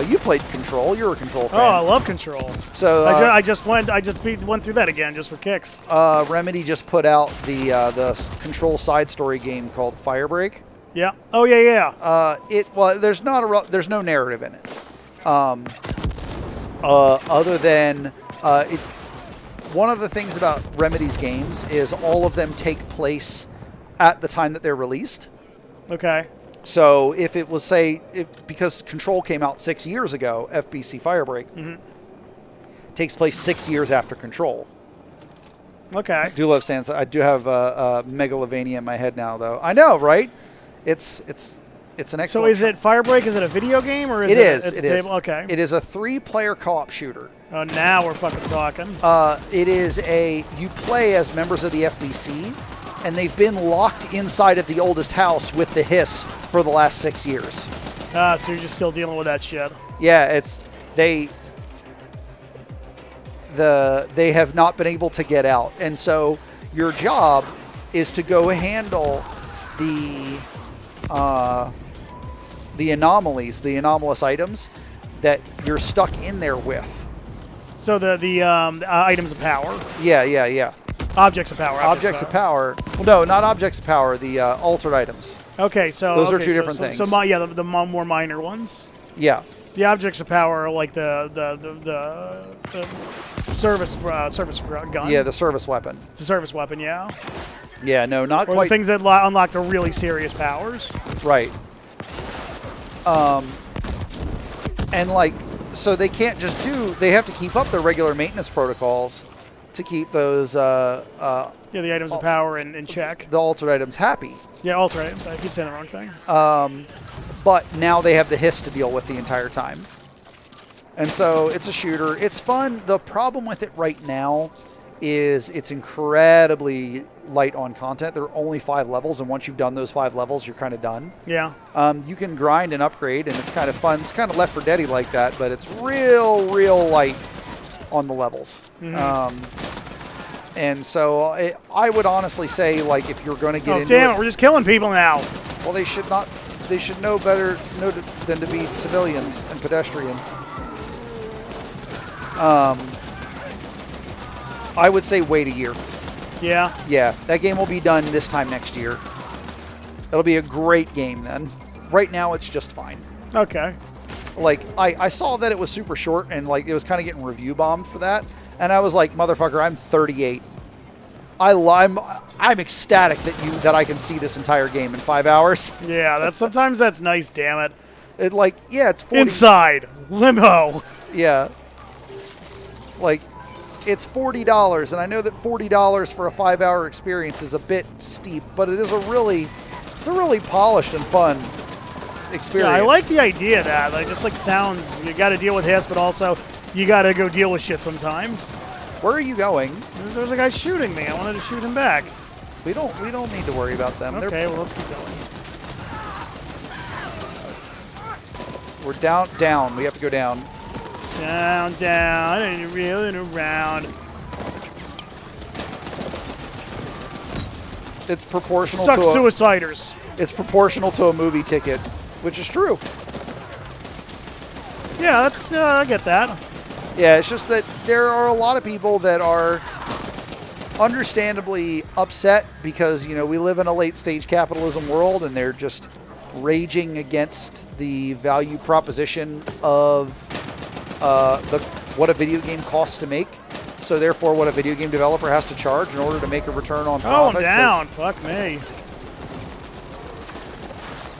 you played Control. You're a Control fan. Oh, I love Control. So I just went through that again just for kicks. Remedy just put out the Control side story game called Firebreak. Yeah. Oh yeah. There's no narrative in it, other than one of the things about Remedy's games is all of them take place at the time that they're released. Okay. So if it was, because Control came out 6 years ago, FBC Firebreak takes place 6 years after Control. Okay. I do love Sansa. I do have Megalovania in my head now, though. I know, right? It's an excellent. So is it Firebreak? Is it a video game or is it? It's It a is. table? Okay. It is a 3-player co-op shooter. Oh, now we're fucking talking. It is you play as members of the FBC, and they've been locked inside of the oldest house with the Hiss for the last 6 years. So you're just still dealing with that shit. Yeah, they have not been able to get out, and so Your job is to go handle the anomalies, the anomalous items that you're stuck in there with. So the items of power. Yeah. Objects of power. Objects of power. Well, no, not objects of power. The altered items. Okay, so those are two different things. So the more minor ones. Yeah. The objects of power are like the service gun. Yeah, the service weapon. It's a service weapon, yeah. Yeah, no, not or quite. the things that unlock the really serious powers. Right. And like, so they can't just they have to keep up their regular maintenance protocols to keep those the items of power in check. The altered items happy. Yeah, altered items. I keep saying the wrong thing. But now they have the hiss to deal with the entire time. And so it's a shooter. It's fun. The problem with it right now is it's incredibly light on content. There are only 5 levels, and once you've done those 5 levels, you're kind of done. Yeah. You can grind and upgrade, and it's kind of fun. It's kind of Left 4 Dead-y like that, but it's real light on the levels. Mm-hmm. And so I would honestly say, like, if you're going to get into damn it, we're just killing people now. Well, they should not. They should know better than to be civilians and pedestrians. I would say wait a year. Yeah. Yeah, that game will be done this time next year. It'll be a great game then. Right now, it's just fine. Okay. Like, I saw that it was super short and, like, it was kind of getting review bombed for that. And I was like, motherfucker, I'm 38. I'm ecstatic that I can see this entire game in 5 hours. Yeah, sometimes that's nice, damn it. It's 40. Inside. Limbo. Yeah. Like, it's $40, and I know that $40 for a 5-hour experience is a bit steep, but it's a really polished and fun experience. Yeah, I like the idea of that. Like, just like sounds, you got to deal with hiss, but also you got to go deal with shit sometimes. Where are you going? There's a guy shooting me. I wanted to shoot him back. We don't need to worry about them. Okay, well, let's keep going. We're down. We have to go down. Down, and reeling around. It's proportional Suck to suiciders. It's proportional to a movie ticket, which is true. Yeah, I get that. Yeah, it's just that there are a lot of people that are understandably upset because, you know, we live in a late stage capitalism world and they're just raging against the value proposition of what a video game costs to make. So therefore, what a video game developer has to charge in order to make a return on profit. Oh, I'm down. Fuck me.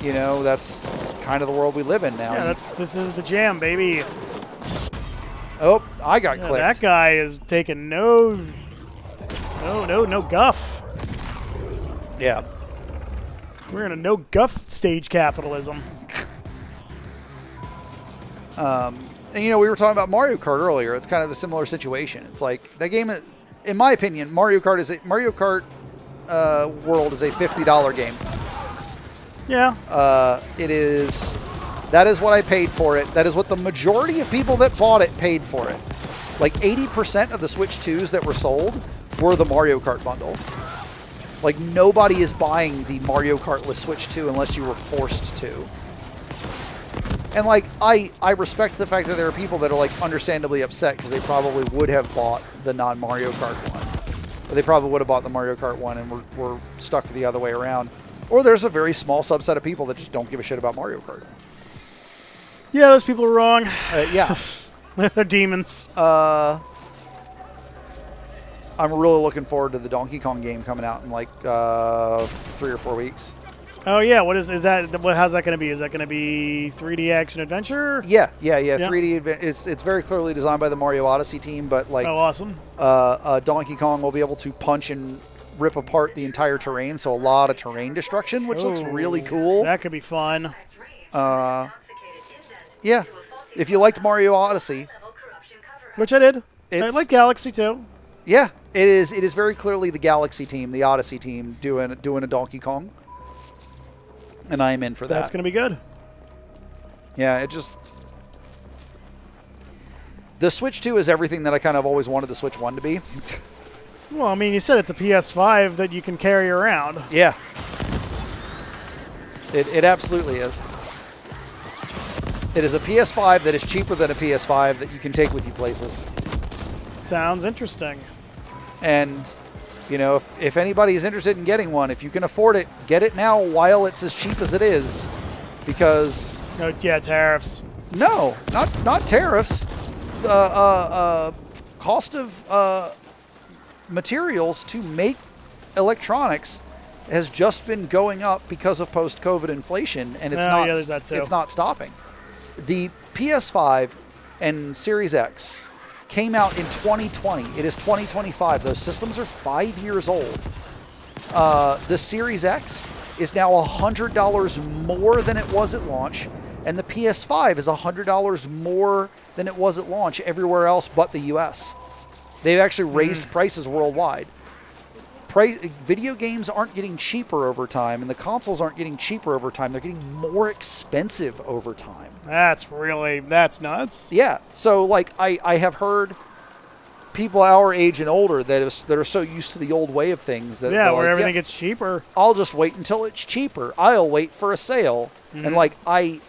You know, that's kind of the world we live in now. Yeah, this is the jam, baby. Oh, I got clipped. That guy is taking no guff. Yeah. We're in a no guff stage capitalism. And, you know, we were talking about Mario Kart earlier. It's kind of a similar situation. It's like that game, in my opinion, Mario Kart World is a $50 game. Yeah. It is. That is what I paid for it. That is what the majority of people that bought it paid for it. Like 80% of the Switch 2s that were sold were the Mario Kart bundle. Like, nobody is buying the Mario Kart-less Switch 2 unless you were forced to. And, like, I respect the fact that there are people that are, like, understandably upset because they probably would have bought the non-Mario Kart one. Or they probably would have bought the Mario Kart one and were stuck the other way around. Or there's a very small subset of people that just don't give a shit about Mario Kart. Yeah, those people are wrong. Yeah. They're demons. I'm really looking forward to the Donkey Kong game coming out in like 3 or 4 weeks. Oh yeah, what is that? How's that going to be? Is that going to be 3D action adventure? Yeah. 3D. It's very clearly designed by the Mario Odyssey team, but like, oh, awesome. Donkey Kong will be able to punch and rip apart the entire terrain, so a lot of terrain destruction, which looks really cool. That could be fun. Yeah, if you liked Mario Odyssey, which I did. I like Galaxy too. Yeah, it is very clearly the Galaxy team, the Odyssey team doing a Donkey Kong. And I am in for that. That's going to be good. Yeah, the Switch 2 is everything that I kind of always wanted the Switch 1 to be. Well, I mean, you said it's a PS5 that you can carry around. Yeah. It absolutely is. It is a PS5 that is cheaper than a PS5 that you can take with you places. Sounds interesting. And, you know, if anybody is interested in getting one, if you can afford it, get it now while it's as cheap as it is. Because... Oh, yeah, tariffs. No, not tariffs. Cost of materials to make electronics has just been going up because of post-COVID inflation, and it's not stopping. The PS5 and Series X came out in 2020. It is 2025. Those systems are 5 years old. The Series X is now $100 more than it was at launch, and the PS5 is $100 more than it was at launch everywhere else but the US. They've actually raised prices worldwide. Video games aren't getting cheaper over time, and the consoles aren't getting cheaper over time. They're getting more expensive over time. That's nuts. Yeah. So, like, I have heard people our age and older that are so used to the old way of things that where everything gets cheaper. I'll just wait until it's cheaper. I'll wait for a sale. And, like, I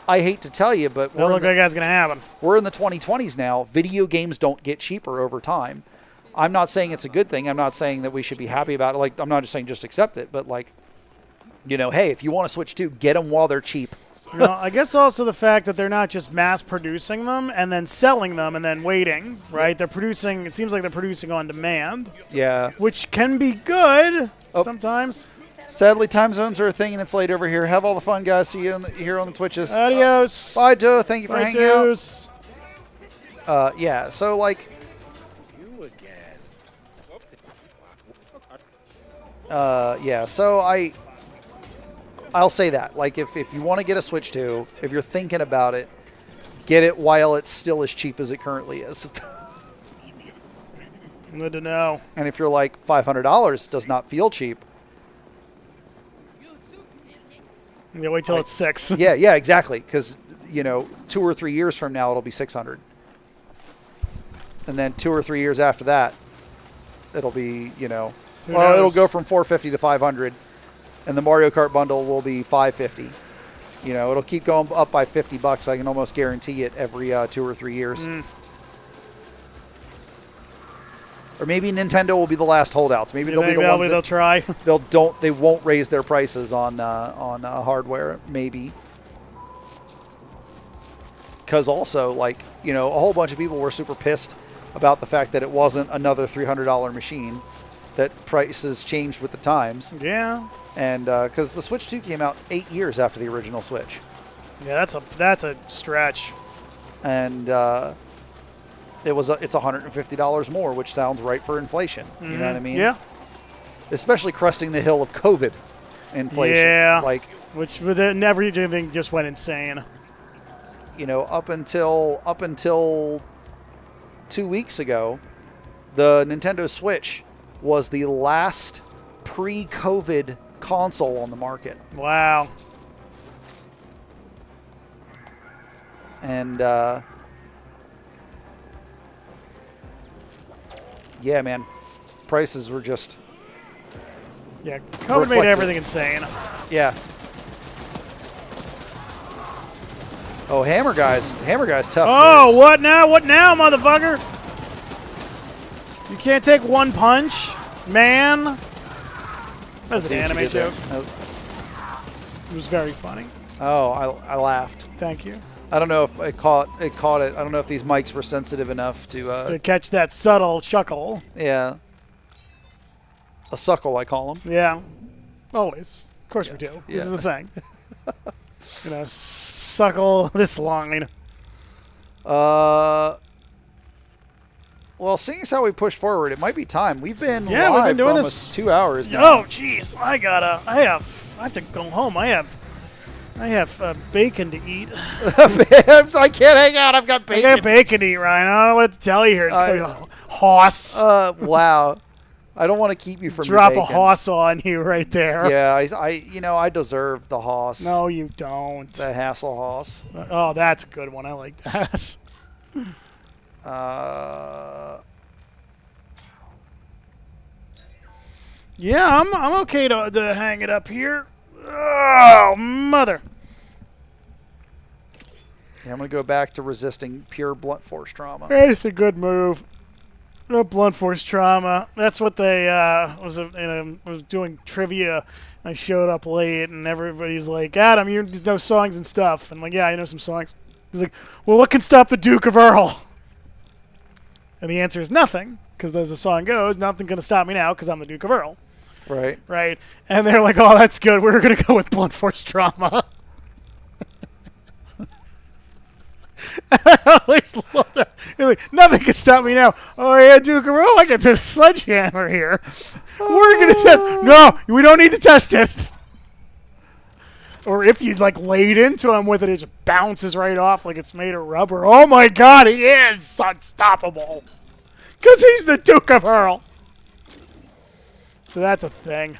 hate to tell you, but Don't look like that's going to happen. We're in the 2020s now. Video games don't get cheaper over time. I'm not saying it's a good thing. I'm not saying that we should be happy about it. Like, I'm not just saying just accept it, but, like, you know, hey, if you want to Switch 2, get them while they're cheap. I guess also the fact that they're not just mass producing them and then selling them and then waiting, right? They're producing, it seems like they're producing on demand. Yeah. Which can be good sometimes. Sadly, time zones are a thing, and it's late over here. Have all the fun, guys. See you here on the Twitches. Adios. Bye, Joe. Thank you for hanging Adios. out. Yeah, so, like... yeah, so I'll say that. Like, if you want to get a Switch 2, if you're thinking about it, get it while it's still as cheap as it currently is. Good to know. And if you're like, $500 does not feel cheap. Yeah, wait till it's 6. Yeah, exactly. Because, you know, 2 or 3 years from now, it'll be $600. And then 2 or 3 years after that, it'll be, you know... Well, it'll go from $450 to $500, and the Mario Kart bundle will be $550. You know, it'll keep going up by $50. I can almost guarantee it every 2 or 3 years. Or maybe Nintendo will be the last holdouts. Maybe they'll be the ones they'll try. They won't raise their prices on hardware. Maybe. Because also, like, you know, a whole bunch of people were super pissed about the fact that it wasn't another $300 machine. That prices changed with the times. Yeah. And because the Switch 2 came out 8 years after the original Switch. Yeah, that's a stretch. And it's $150 more, which sounds right for inflation. You know what I mean? Yeah. Especially cresting the hill of COVID inflation. Yeah. Like, which everything just went insane. You know, up until 2 weeks ago, the Nintendo Switch was the last pre-COVID console on the market. Wow. And, yeah, man. Prices were just... Yeah, COVID made everything insane. Yeah. Oh, Hammer Guy's tough. Oh, news. what now? What now, motherfucker? You can't take one punch, man. That's an anime joke. It was very funny. Oh, I laughed. Thank you. I don't know if it caught it. I don't know if these mics were sensitive enough to catch that subtle chuckle. Yeah. A suckle, I call them. Yeah. Always. Of course we do. This is the thing. Suckle this line. Well, seeing as how we pushed forward, it might be time. We've been we've live been doing for this almost 2 hours now. Oh, jeez. I have to go home. I have bacon to eat. I can't hang out. I've got bacon. I got bacon to eat, Ryan. I don't know what to tell you here. Hoss. Wow. I don't want to keep you from drop your a hoss on you right there. Yeah, I deserve the hoss. No, you don't. The hassle hoss. Oh, that's a good one. I like that. Yeah, I'm okay to hang it up here. Oh, mother. Yeah, I'm going to go back to resisting pure blunt force trauma. That's a good move. No blunt force trauma. That's what they was doing trivia. I showed up late, and everybody's like, "Adam, you know songs and stuff." And I'm like, "Yeah, I know some songs." He's like, "Well, what can stop the Duke of Earl?" And the answer is nothing, because as the song goes, nothing can stop me now, because I'm the Duke of Earl. Right. Right. And they're like, "Oh, that's good. We're gonna go with blunt force trauma." I always love that. Like, nothing can stop me now. Oh yeah, Duke of Earl, I got this sledgehammer here. We're gonna test. No, we don't need to test it. Or if you like laid into him with it, it just bounces right off like it's made of rubber. Oh my God, he is unstoppable. Cause he's the Duke of Earl. So that's a thing.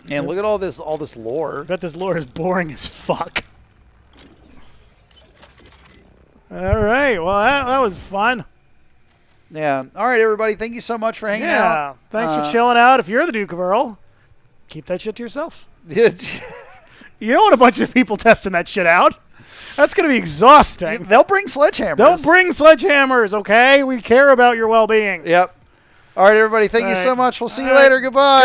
And look at all this lore. I bet this lore is boring as fuck. All right. Well, that was fun. Yeah. All right, everybody. Thank you so much for hanging out. Thanks for chilling out. If you're the Duke of Earl, keep that shit to yourself. You don't want a bunch of people testing that shit out. That's going to be exhausting. They'll bring sledgehammers. They'll bring sledgehammers, okay? We care about your well-being. Yep. All right, everybody. Thank you so much. We'll see you later. Goodbye.